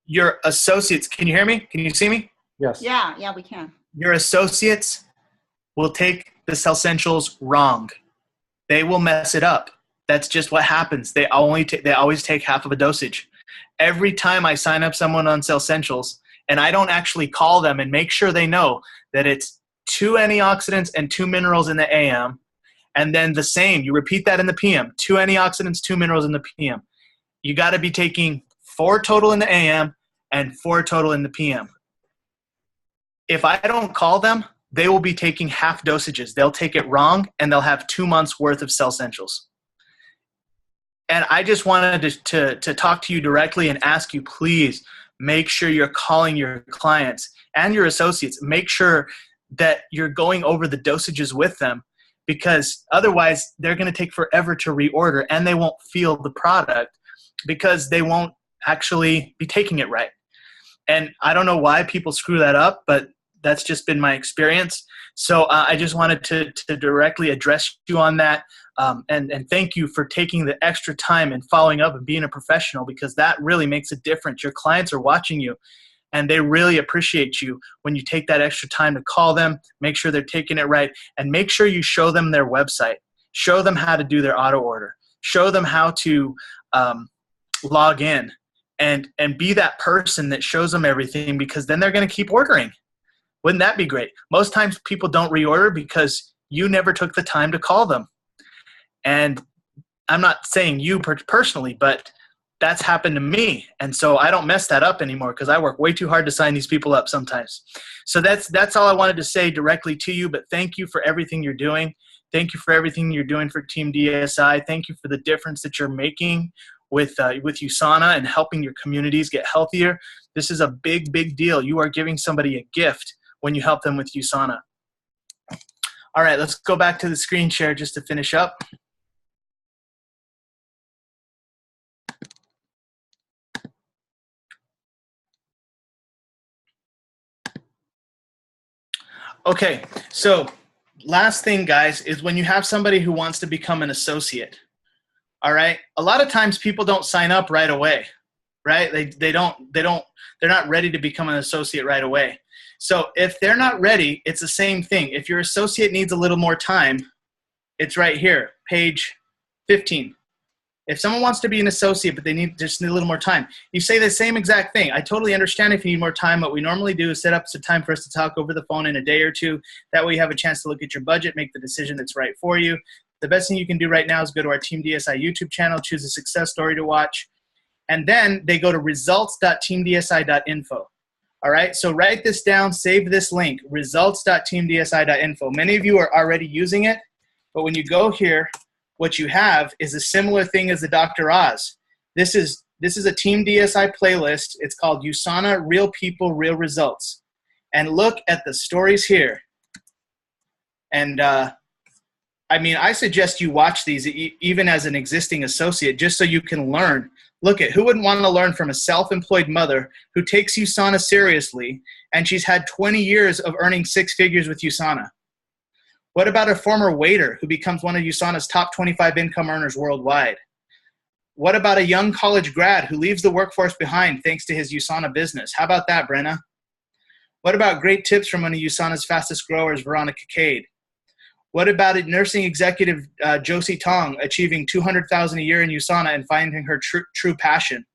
Your associates. Can you hear me? Can you see me? Yes. Yeah, we can. Your associates will take the Cellsentials wrong. They will mess it up. That's just what happens. They always take half of a dosage. Every time I sign up someone on Cellsentials, and I don't actually call them and make sure they know that it's 2 antioxidants and 2 minerals in the AM, and then the same, you repeat that in the PM, 2 antioxidants, 2 minerals in the PM. You got to be taking 4 total in the AM and 4 total in the PM. If I don't call them, they will be taking half dosages. They'll take it wrong, and they'll have 2 months worth of Cellsentials. And I just wanted to talk to you directly and ask you, please, make sure you're calling your clients and your associates. Make sure that you're going over the dosages with them, because otherwise they're going to take forever to reorder and they won't feel the product because they won't actually be taking it right. And I don't know why people screw that up, but that's just been my experience. So I just wanted to directly address you on that. And thank you for taking the extra time and following up and being a professional, because that really makes a difference. Your clients are watching you, and they really appreciate you when you take that extra time to call them, make sure they're taking it right, and make sure you show them their website. Show them how to do their auto order. Show them how to log in and be that person that shows them everything, because then they're going to keep ordering. Wouldn't that be great? Most times people don't reorder because you never took the time to call them. And I'm not saying you personally, but that's happened to me. And so I don't mess that up anymore because I work way too hard to sign these people up sometimes. So that's all I wanted to say directly to you, but thank you for everything you're doing. Thank you for everything you're doing for Team DSI. Thank you for the difference that you're making with USANA and helping your communities get healthier. This is a big, big deal. You are giving somebody a gift when you help them with USANA. All right, let's go back to the screen share just to finish up. Okay, so last thing, guys, is when you have somebody who wants to become an associate, all right? A lot of times people don't sign up right away, right? They're not ready to become an associate right away. So if they're not ready, it's the same thing. If your associate needs a little more time, it's right here, page 15. If someone wants to be an associate, but they just need a little more time, you say the same exact thing. I totally understand if you need more time. What we normally do is set up some time for us to talk over the phone in a day or two. That way you have a chance to look at your budget, make the decision that's right for you. The best thing you can do right now is go to our Team DSI YouTube channel, choose a success story to watch, and then they go to results.teamdsi.info. All right, so write this down, save this link, results.teamdsi.info. Many of you are already using it, but when you go here, what you have is a similar thing as the Dr. Oz. This is a Team DSI playlist. It's called USANA Real People, Real Results. And look at the stories here. And I mean, I suggest you watch these even as an existing associate just so you can learn. Look at who wouldn't want to learn from a self-employed mother who takes USANA seriously, and she's had 20 years of earning 6 figures with USANA. What about a former waiter who becomes one of USANA's top 25 income earners worldwide? What about a young college grad who leaves the workforce behind thanks to his USANA business? How about that, Brenna? What about great tips from one of USANA's fastest growers, Veronica Cade? What about a nursing executive, Josie Tong, achieving $200,000 a year in USANA and finding her true passion?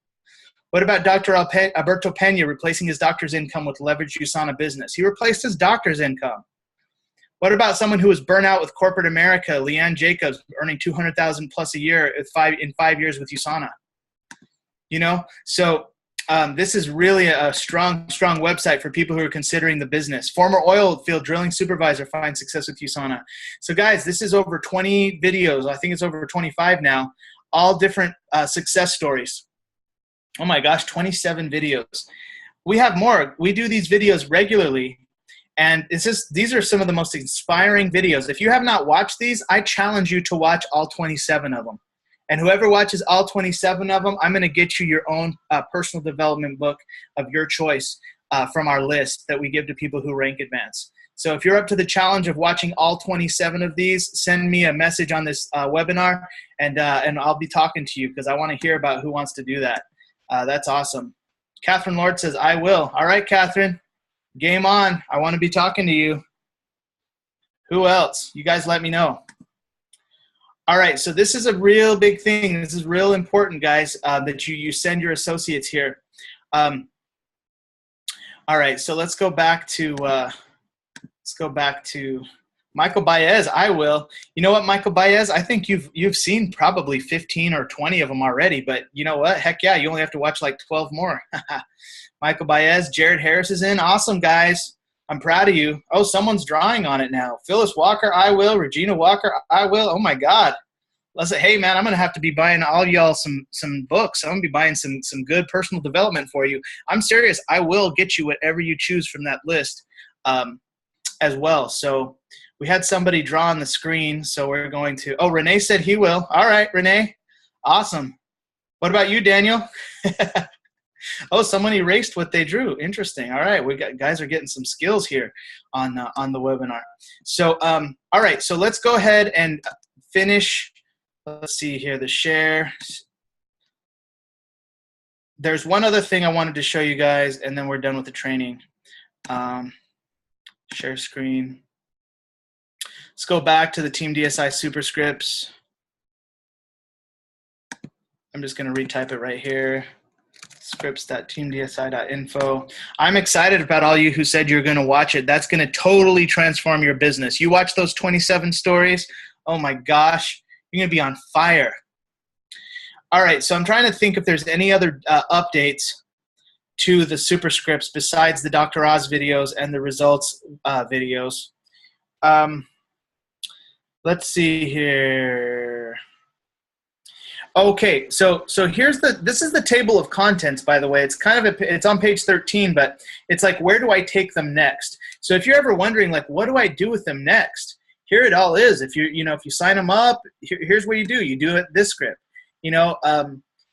What about Dr. Alberto Pena replacing his doctor's income with leveraged USANA business? He replaced his doctor's income. What about someone who was burnt out with corporate America, Leanne Jacobs, earning $200,000 plus a year in 5 years with USANA? You know, so this is really a strong website for people who are considering the business. Former oil field drilling supervisor finds success with USANA. So guys, this is over 20 videos. I think it's over 25 now, all different success stories. Oh my gosh, 27 videos. We have more. We do these videos regularly. And these are some of the most inspiring videos. If you have not watched these, I challenge you to watch all 27 of them. And whoever watches all 27 of them, I'm going to get you your own personal development book of your choice from our list that we give to people who rank advanced. So if you're up to the challenge of watching all 27 of these, send me a message on this webinar, and I'll be talking to you because I want to hear about who wants to do that. That's awesome. Catherine Lord says, I will. All right, Catherine. Game on. I want to be talking to you. Who else? You guys let me know. All right, so this is a real big thing. This is real important, guys, that you send your associates here. All right, so let's go back to Michael Baez. I will. You know what, Michael Baez? I think you've seen probably 15 or 20 of them already, but you know what? Heck yeah, you only have to watch like 12 more. Michael Baez, Jared Harris is in. Awesome, guys. I'm proud of you. Oh, someone's drawing on it now. Phyllis Walker, I will. Regina Walker, I will. Oh, my God. Let's say, hey, man, I'm going to have to be buying all y'all some books. I'm going to be buying some good personal development for you. I'm serious. I will get you whatever you choose from that list as well. So we had somebody draw on the screen, so we're going to – oh, Renee said he will. All right, Renee. Awesome. What about you, Daniel? Oh, someone erased what they drew. Interesting. All right, guys are getting some skills here on the webinar. So, all right, so let's go ahead and finish. Let's see here, the share. There's one other thing I wanted to show you guys, and then we're done with the training. Share screen. Let's go back to the Team DSI superscripts. I'm just going to retype it right here. scripts.teamdsi.info. I'm excited about all you who said you're going to watch it. That's going to totally transform your business. You watch those 27 stories, oh my gosh, you're going to be on fire. All right, so I'm trying to think if there's any other updates to the superscripts besides the Dr. Oz videos and the results videos. Let's see here. Okay, so here's this is the table of contents, by the way. It's kind of it's on page 13, but it's like, where do I take them next? So if you're ever wondering, like, what do I do with them next? Here it all is. If you sign them up, here's what you do. You do it this script.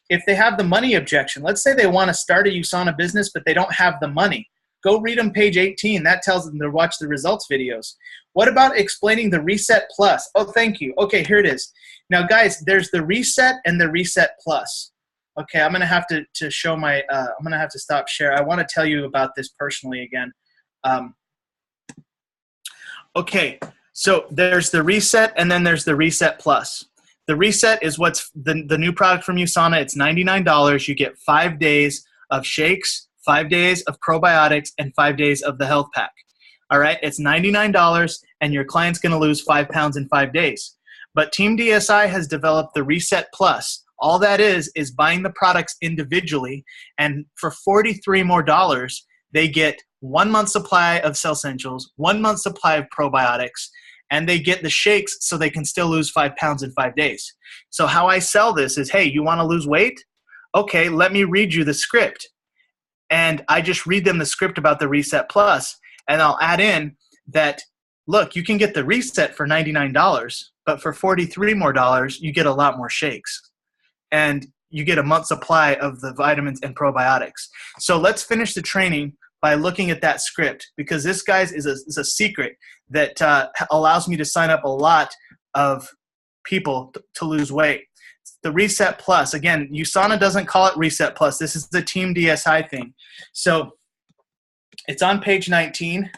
If they have the money objection, let's say they want to start a USANA business, but they don't have the money. Go read them page 18. That tells them to watch the results videos. What about explaining the Reset Plus? Oh, thank you. Okay, here it is. Now, guys, there's the Reset and the Reset Plus. Okay, I'm going to have to show my, I'm going to have to stop share. I want to tell you about this personally again. Okay, so there's the Reset and then there's the Reset Plus. The Reset is what's the new product from USANA. It's $99. You get 5 days of shakes, 5 days of probiotics, and 5 days of the health pack. All right, it's $99, and your client's going to lose 5 pounds in 5 days. But Team DSI has developed the Reset Plus. All that is buying the products individually, and for $43 more, they get 1 month supply of Cell Essentials, 1 month supply of probiotics, and they get the shakes so they can still lose 5 pounds in 5 days. So how I sell this is, hey, you want to lose weight? Okay, let me read you the script. And I just read them the script about the Reset Plus, and I'll add in that, look, you can get the Reset for $99, but for $43 more, you get a lot more shakes. And you get a month supply of the vitamins and probiotics. So let's finish the training by looking at that script, because this, guys, is a secret that allows me to sign up a lot of people to lose weight. The Reset Plus, again, USANA doesn't call it Reset Plus. This is the Team DSI thing. So it's on page 19.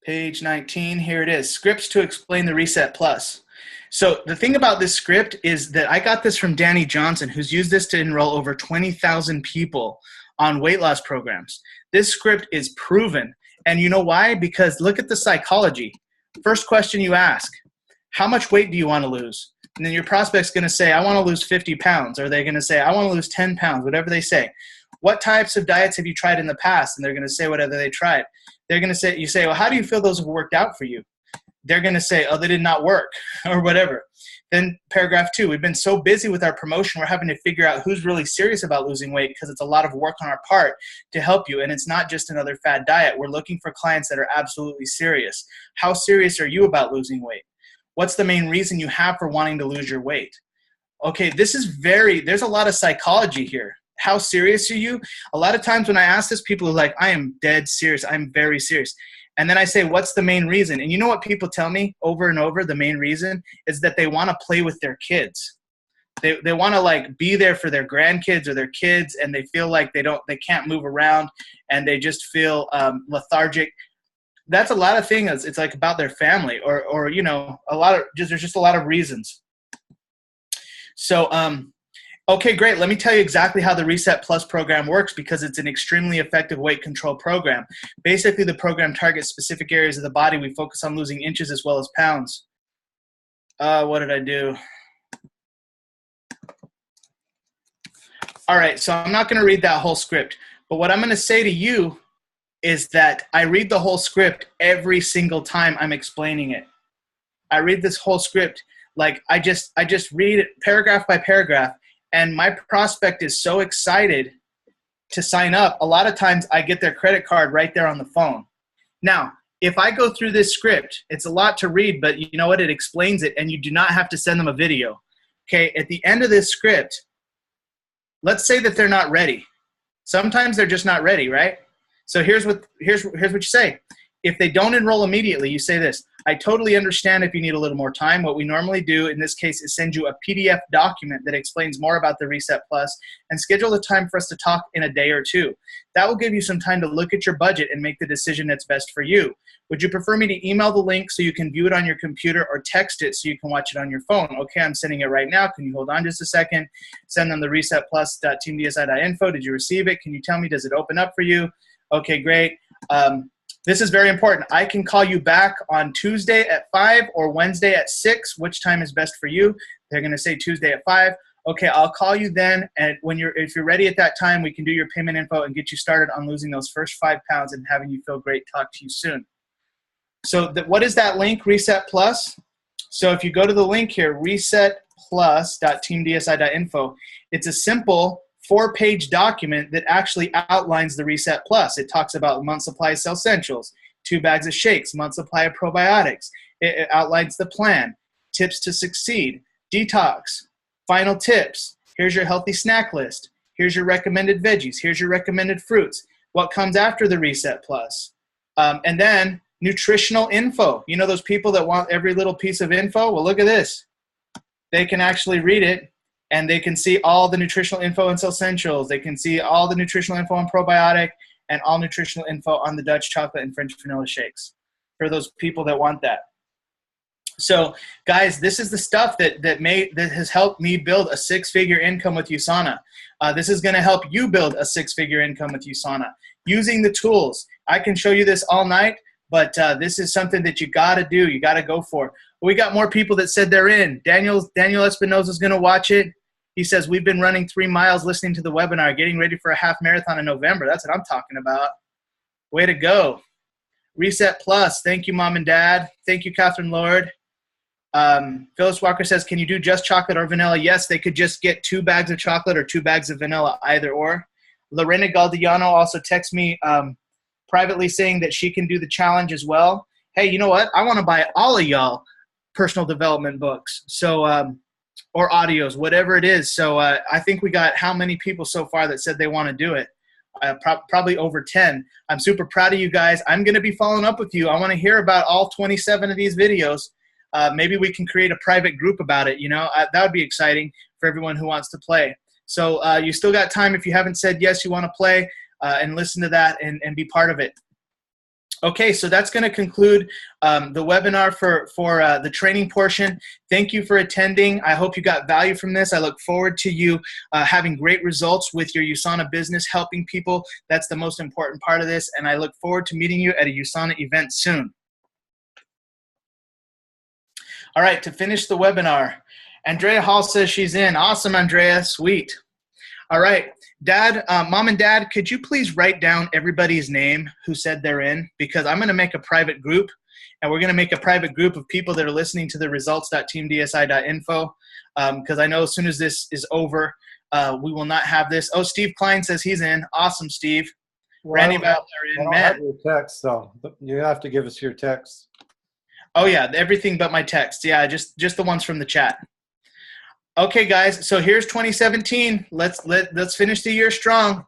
Page 19, here it is. Scripts to explain the Reset Plus. So the thing about this script is that I got this from Danny Johnson, who's used this to enroll over 20,000 people on weight loss programs. This script is proven. And you know why? Because look at the psychology. First question you ask, how much weight do you want to lose? And then your prospect's going to say, I want to lose 50 pounds. Or they're going to say, I want to lose 10 pounds, whatever they say. What types of diets have you tried in the past? And they're going to say whatever they tried. They're going to say, you say, well, how do you feel those have worked out for you? They're going to say, oh, they did not work, or whatever. Then paragraph 2, we've been so busy with our promotion, we're having to figure out who's really serious about losing weight, because it's a lot of work on our part to help you. And it's not just another fad diet. We're looking for clients that are absolutely serious. How serious are you about losing weight? What's the main reason you have for wanting to lose your weight? Okay, this is there's a lot of psychology here. How serious are you? A lot of times when I ask this, people are like, I am dead serious. I'm very serious. And then I say, what's the main reason? And you know what people tell me over and over? The main reason is that they want to play with their kids. They want to like be there for their grandkids or their kids, and they feel like they can't move around, and they just feel lethargic. That's a lot of things. It's like about their family, or you know, there's just a lot of reasons. So okay, great. Let me tell you exactly how the Reset Plus program works, because it's an extremely effective weight control program. Basically, the program targets specific areas of the body. We focus on losing inches as well as pounds. What did I do? All right, so I'm not going to read that whole script. But what I'm going to say to you is that I read the whole script every single time I'm explaining it. I read this whole script. Like I just read it paragraph by paragraph. And my prospect is so excited to sign up. A lot of times I get their credit card right there on the phone. Now, if I go through this script, it's a lot to read, but you know what? It explains it, and you do not have to send them a video. Okay, at the end of this script, let's say that they're not ready. Sometimes they're just not ready, right? So here's what you say. If they don't enroll immediately, you say this: I totally understand if you need a little more time. What we normally do in this case is send you a PDF document that explains more about the Reset Plus and schedule the time for us to talk in a day or two. That will give you some time to look at your budget and make the decision that's best for you. Would you prefer me to email the link so you can view it on your computer, or text it so you can watch it on your phone? Okay, I'm sending it right now. Can you hold on just a second? Send them the resetplus.teamdsi.info. Did you receive it? Can you tell me, does it open up for you? Okay, great. This is very important. I can call you back on Tuesday at 5 or Wednesday at 6. Which time is best for you? They're going to say Tuesday at 5. Okay, I'll call you then, and if you're ready at that time, we can do your payment info and get you started on losing those first 5 pounds and having you feel great. Talk to you soon. So what is that link, Reset Plus? So if you go to the link here, resetplus.teamdsi.info, it's a simple 4-page document that actually outlines the Reset Plus. It talks about month supply of Cell Essentials, 2 bags of shakes, month supply of probiotics. It outlines the plan, tips to succeed, detox, final tips. Here's your healthy snack list. Here's your recommended veggies. Here's your recommended fruits. What comes after the Reset Plus? And then nutritional info. You know those people that want every little piece of info? Well, look at this. They can actually read it, and they can see all the nutritional info on Cell Essentials. They can see all the nutritional info on probiotic and all nutritional info on the Dutch chocolate and French vanilla shakes for those people that want that. So, guys, this is the stuff that has helped me build a 6-figure income with USANA. This is going to help you build a 6-figure income with USANA using the tools. I can show you this all night, but this is something that you got to do. You got to go for. We got more people that said they're in. Daniel Espinoza is going to watch it. He says, we've been running 3 miles listening to the webinar, getting ready for a half marathon in November. That's what I'm talking about. Way to go. Reset Plus. Thank you, Mom and Dad. Thank you, Catherine Lord. Phyllis Walker says, can you do just chocolate or vanilla? Yes, they could just get 2 bags of chocolate or 2 bags of vanilla, either or. Lorena Galdiano also texts me privately saying that she can do the challenge as well. Hey, you know what? I want to buy all of y'all personal development books, so or audios, whatever it is. So I think we got how many people so far that said they want to do it? Probably over 10. I'm super proud of you guys. I'm going to be following up with you. I want to hear about all 27 of these videos. Maybe we can create a private group about it. You know, that would be exciting for everyone who wants to play. So you still got time if you haven't said yes, you want to play and listen to that and be part of it. Okay, so that's going to conclude the webinar for the training portion. Thank you for attending. I hope you got value from this. I look forward to you having great results with your USANA business, helping people. That's the most important part of this, and I look forward to meeting you at a USANA event soon. All right, to finish the webinar, Andrea Hall says she's in. Awesome, Andrea. Sweet. All right. Dad, Mom and Dad, could you please write down everybody's name who said they're in? Because I'm going to make a private group, and we're going to make a private group of people that are listening to the results.teamdsi.info, because I know as soon as this is over, we will not have this. Oh, Steve Klein says he's in. Awesome, Steve. Well, Randy Butler in. I don't Matt. have your text, though. You have to give us your text. Oh, yeah, everything but my text. Yeah, just the ones from the chat. Okay, guys, so here's 2017. Let's finish the year strong.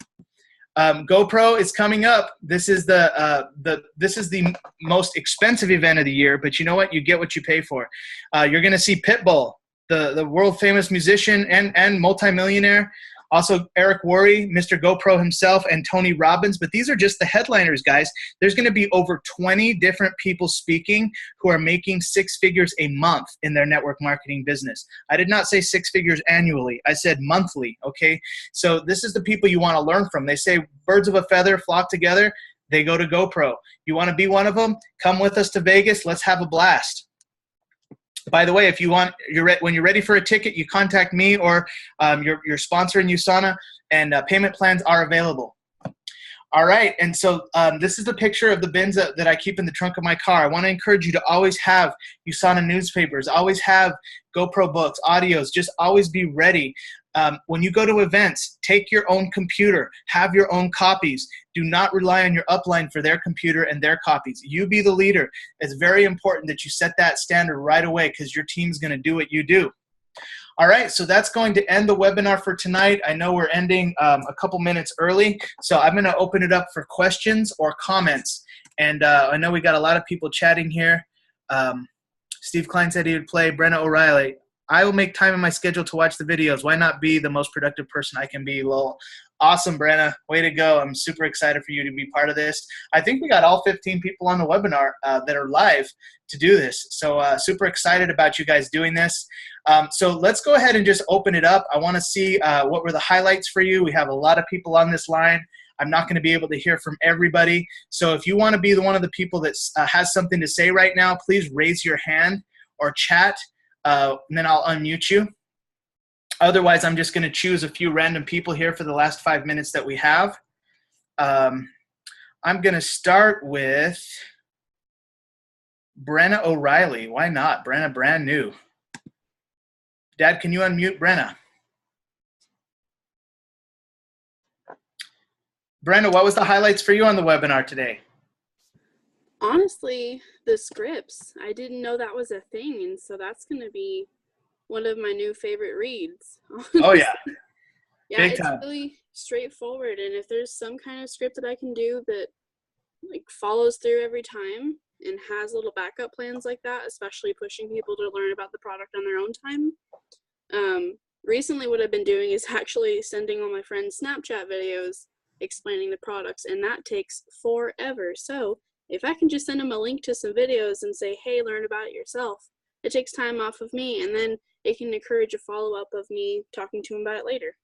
GoPro is coming up. This is the most expensive event of the year, but you know what? You get what you pay for. You're going to see Pitbull, the world famous musician and multimillionaire. Also, Eric Worre, Mr. GoPro himself, and Tony Robbins. But these are just the headliners, guys. There's going to be over 20 different people speaking who are making 6 figures a month in their network marketing business. I did not say 6 figures annually. I said monthly, okay? So this is the people you want to learn from. They say birds of a feather flock together. They go to GoPro. You want to be one of them? Come with us to Vegas. Let's have a blast. By the way, if you want, when you're ready for a ticket, you contact me or your sponsor in USANA, and payment plans are available. All right, and so this is the picture of the bins that I keep in the trunk of my car. I want to encourage you to always have USANA newspapers, always have GoPro books, audios, just always be ready. When you go to events, take your own computer, have your own copies. Do not rely on your upline for their computer and their copies. You be the leader. It's very important that you set that standard right away because your team's going to do what you do. All right, so that's going to end the webinar for tonight. I know we're ending a couple minutes early, so I'm going to open it up for questions or comments. And I know we got a lot of people chatting here. Steve Klein said he would play. Brenna O'Reilly. I will make time in my schedule to watch the videos. Why not be the most productive person I can be? Lol. Awesome, Brenna. Way to go. I'm super excited for you to be part of this. I think we got all 15 people on the webinar that are live to do this. So super excited about you guys doing this. So let's go ahead and just open it up. I want to see what were the highlights for you. We have a lot of people on this line. I'm not going to be able to hear from everybody. So if you want to be one of the people that has something to say right now, please raise your hand or chat, and then I'll unmute you. Otherwise, I'm just going to choose a few random people here for the last 5 minutes that we have. I'm going to start with Brenna O'Reilly. Why not? Brenna, brand new. Dad, can you unmute Brenna? Brenna, what was the highlights for you on the webinar today? Honestly, the scripts. I didn't know that was a thing, and so that's going to be one of my new favorite reads. Oh, yeah. Yeah, Big it's time. really straightforward, and if there's some kind of script that I can do that like follows through every time and has little backup plans like that, especially pushing people to learn about the product on their own time. Recently what I've been doing is actually sending all my friends Snapchat videos explaining the products, and that takes forever. So if I can just send them a link to some videos and say, hey, learn about it yourself, it takes time off of me, and then it can encourage a follow-up of me talking to them about it later.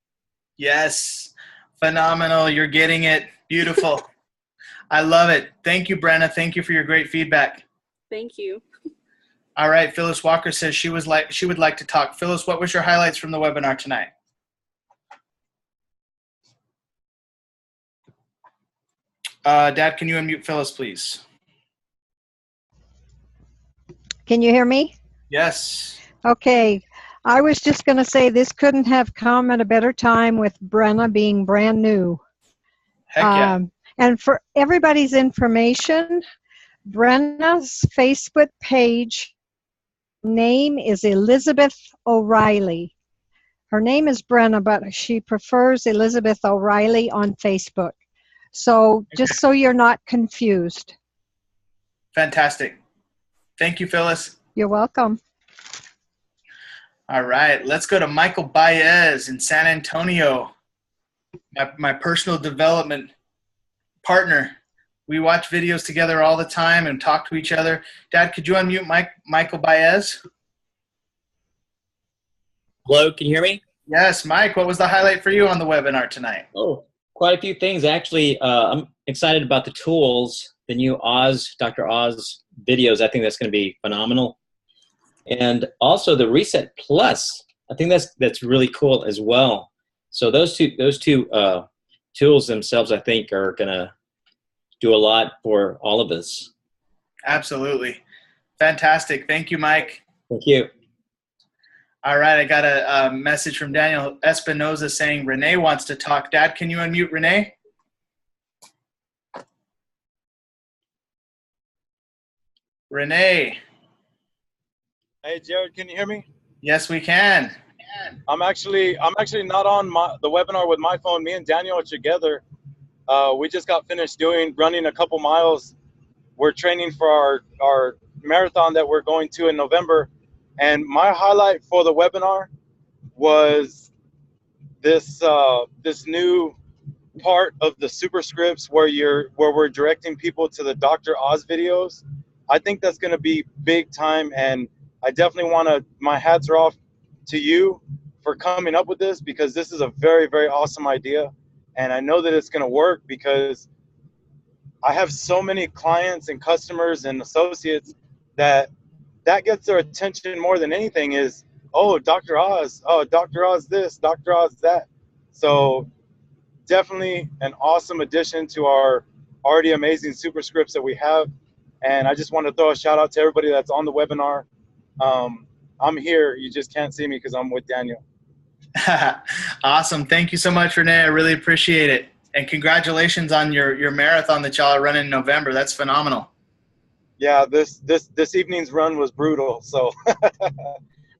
Yes. Phenomenal. You're getting it. Beautiful. I love it. Thank you, Brenna. Thank you for your great feedback. Thank you. All right. Phyllis Walker says she would like to talk. Phyllis, what was your highlights from the webinar tonight? Dad, can you unmute Phyllis, please? Can you hear me? Yes. Okay. I was just going to say this couldn't have come at a better time with Brenna being brand new. Heck yeah. And for everybody's information, Brenna's Facebook page name is Elizabeth O'Reilly. Her name is Brenna, but she prefers Elizabeth O'Reilly on Facebook. So just so you're not confused. Fantastic. Thank you, Phyllis. You're welcome. All right. Let's go to Michael Baez in San Antonio, my personal development partner. We watch videos together all the time and talk to each other. Dad, could you unmute Michael Baez? Hello, can you hear me? Yes, Mike, what was the highlight for you on the webinar tonight? Oh, quite a few things. Actually, I'm excited about the tools, the new Dr. Oz videos. I think that's going to be phenomenal. And also the Reset Plus. I think that's really cool as well. So those two tools themselves, I think, are going to do a lot for all of us. Absolutely. Fantastic. Thank you, Mike. Thank you. All right, I got a message from Daniel Espinoza saying Renee wants to talk. Dad, can you unmute Renee? Renee. Hey, Jared, can you hear me? Yes, we can. I'm actually not on the webinar with my phone. Me and Daniel are together. We just got finished running a couple miles. We're training for our marathon that we're going to in November. And my highlight for the webinar was this new part of the superscripts where we're directing people to the Dr. Oz videos. I think that's going to be big time, and I definitely my hats are off to you for coming up with this, because this is a very, very awesome idea. And I know that it's going to work because I have so many clients and customers and associates that gets their attention more than anything is, oh, Dr. Oz, this, Dr. Oz that. So definitely an awesome addition to our already amazing superscripts that we have. And I just want to throw a shout out to everybody that's on the webinar. I'm here. You just can't see me because I'm with Daniel. Awesome. Thank you so much, Renee. I really appreciate it. And congratulations on your marathon that y'all are running in November. That's phenomenal. Yeah, this evening's run was brutal. So,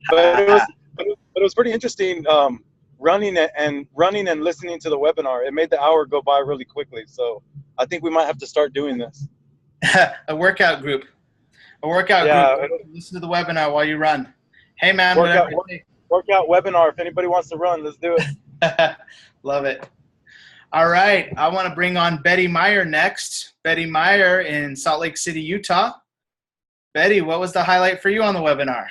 but it was pretty interesting. Running and listening to the webinar, it made the hour go by really quickly. So I think we might have to start doing this. A workout group. A workout Yeah, group. Listen to the webinar while you run. Hey, man. workout webinar. If anybody wants to run, let's do it. Love it. All right. I want to bring on Betty Meyer next. Betty Meyer in Salt Lake City, Utah. Betty, what was the highlight for you on the webinar?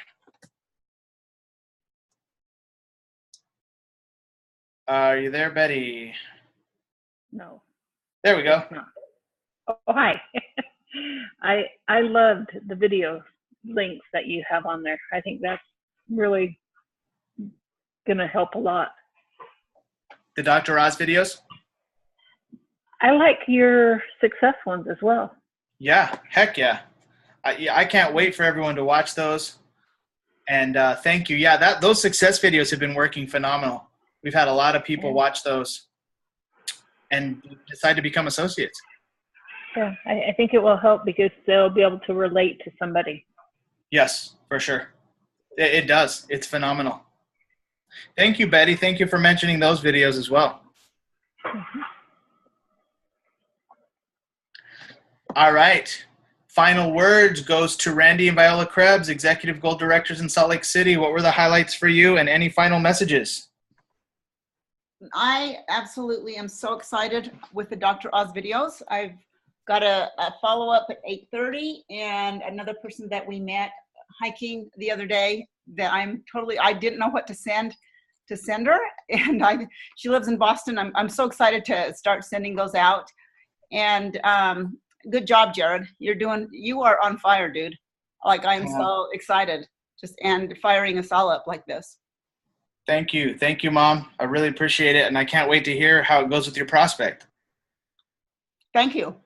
Are you there, Betty? No. There we go. Oh, hi. I loved the video links that you have on there. I think that's really going to help a lot. The Dr. Oz videos? I like your success ones as well. Yeah, heck yeah. I can't wait for everyone to watch those. And thank you. Yeah, those success videos have been working phenomenal. We've had a lot of people watch those and decide to become associates. Yeah, I think it will help because they'll be able to relate to somebody. Yes, for sure. It does. It's phenomenal. Thank you, Betty. Thank you for mentioning those videos as well. Mm-hmm. All right. Final words goes to Randy and Viola Krebs, Executive Gold Directors in Salt Lake City. What were the highlights for you and any final messages? I absolutely am so excited with the Dr. Oz videos. I've got a follow-up at 8:30 and another person that we met hiking the other day that I didn't know what to send her, and she lives in Boston. I'm so excited to start sending those out. And good job, Jared. You are on fire, dude. Like, I'm so excited and firing us all up like this. Thank you. Thank you, Mom. I really appreciate it, and I can't wait to hear how it goes with your prospect. Thank you.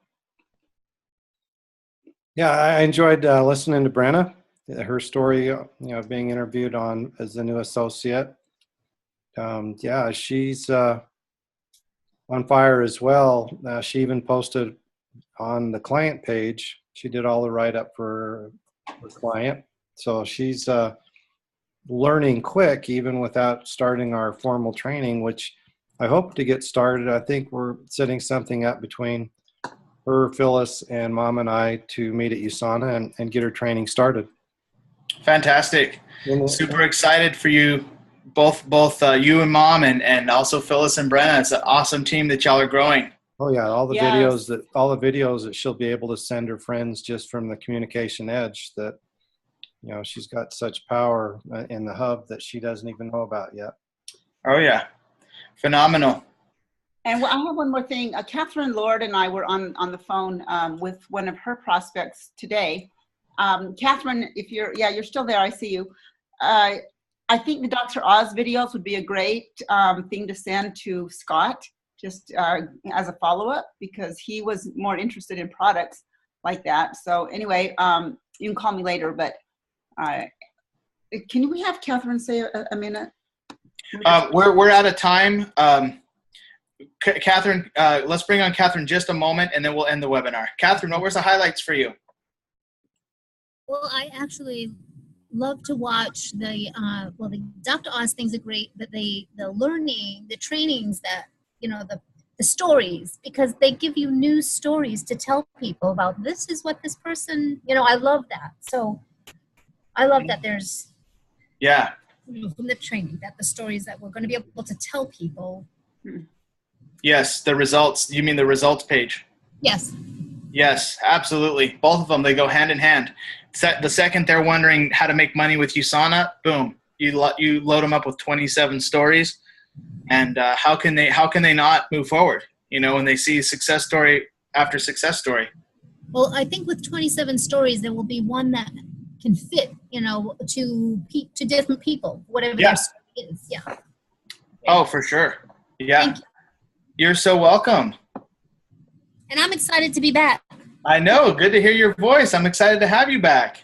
Yeah, I enjoyed listening to Brenna, her story, being interviewed as a new associate. Yeah, she's on fire as well. She even posted on the client page. She did all the write-up for her client. So she's learning quick, even without starting our formal training, which I hope to get started. I think we're setting something up between her, Phyllis, and Mom and I to meet at USANA and get her training started. Fantastic. Super excited for you, both you and Mom, and also Phyllis and Brenna. It's an awesome team that y'all are growing. Oh yeah, all the videos that she'll be able to send her friends just from the communication edge that, she's got such power in the hub that she doesn't even know about yet. Oh yeah. Phenomenal. And I have one more thing. Catherine Lord and I were on the phone with one of her prospects today. Catherine, if you're still there, I see you. I think the Dr. Oz videos would be a great thing to send to Scott, just as a follow-up, because he was more interested in products like that. So anyway, you can call me later, but can we have Catherine say a minute? We're out of time. Catherine, let's bring on Catherine just a moment, and then we'll end the webinar. Catherine, what was the highlights for you? Well, I actually love to watch the Dr. Oz things are great, but the learning, the trainings that, the stories, because they give you new stories to tell people about. This is what this person, I love that. So I love that there's, from the training, that the stories that we're going to be able to tell people. Yes, the results. You mean the results page? Yes. Yes, absolutely. Both of them, they go hand in hand. The second they're wondering how to make money with USANA, boom, you load them up with 27 stories. And how can they not move forward, when they see success story after success story? Well, I think with 27 stories, there will be one that can fit, to different people, whatever their story is. Yeah. Oh, for sure. Yeah. You're so welcome. And I'm excited to be back. I know. Good to hear your voice. I'm excited to have you back.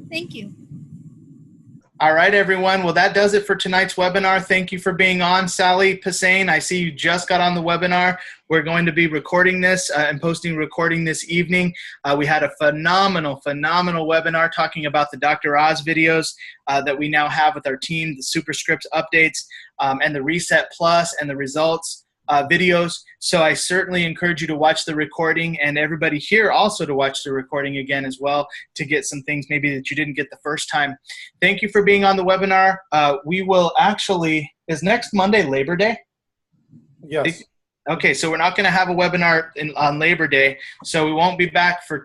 Thank you. All right, everyone. Well, that does it for tonight's webinar. Thank you for being on. Sally Passain, I see you just got on the webinar. We're going to be recording this and posting recording this evening. We had a phenomenal webinar talking about the Dr. Oz videos that we now have with our team, the Superscript updates, and the Reset Plus and the results. videos. So I certainly encourage you to watch the recording, and everybody here also to watch the recording again as well, to get some things maybe that you didn't get the first time. Thank you for being on the webinar. We will actually, is next Monday Labor Day? Yes. Okay, so we're not going to have a webinar on Labor Day, so we won't be back for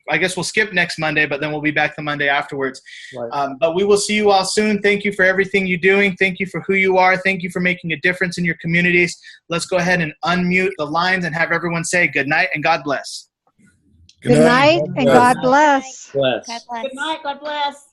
I guess we'll skip next Monday, but then we'll be back the Monday afterwards. Right. But we will see you all soon. Thank you for everything you're doing. Thank you for who you are. Thank you for making a difference in your communities. Let's go ahead and unmute the lines and have everyone say good night and God bless. Good night and God bless. Bless. God bless. Good night. God bless.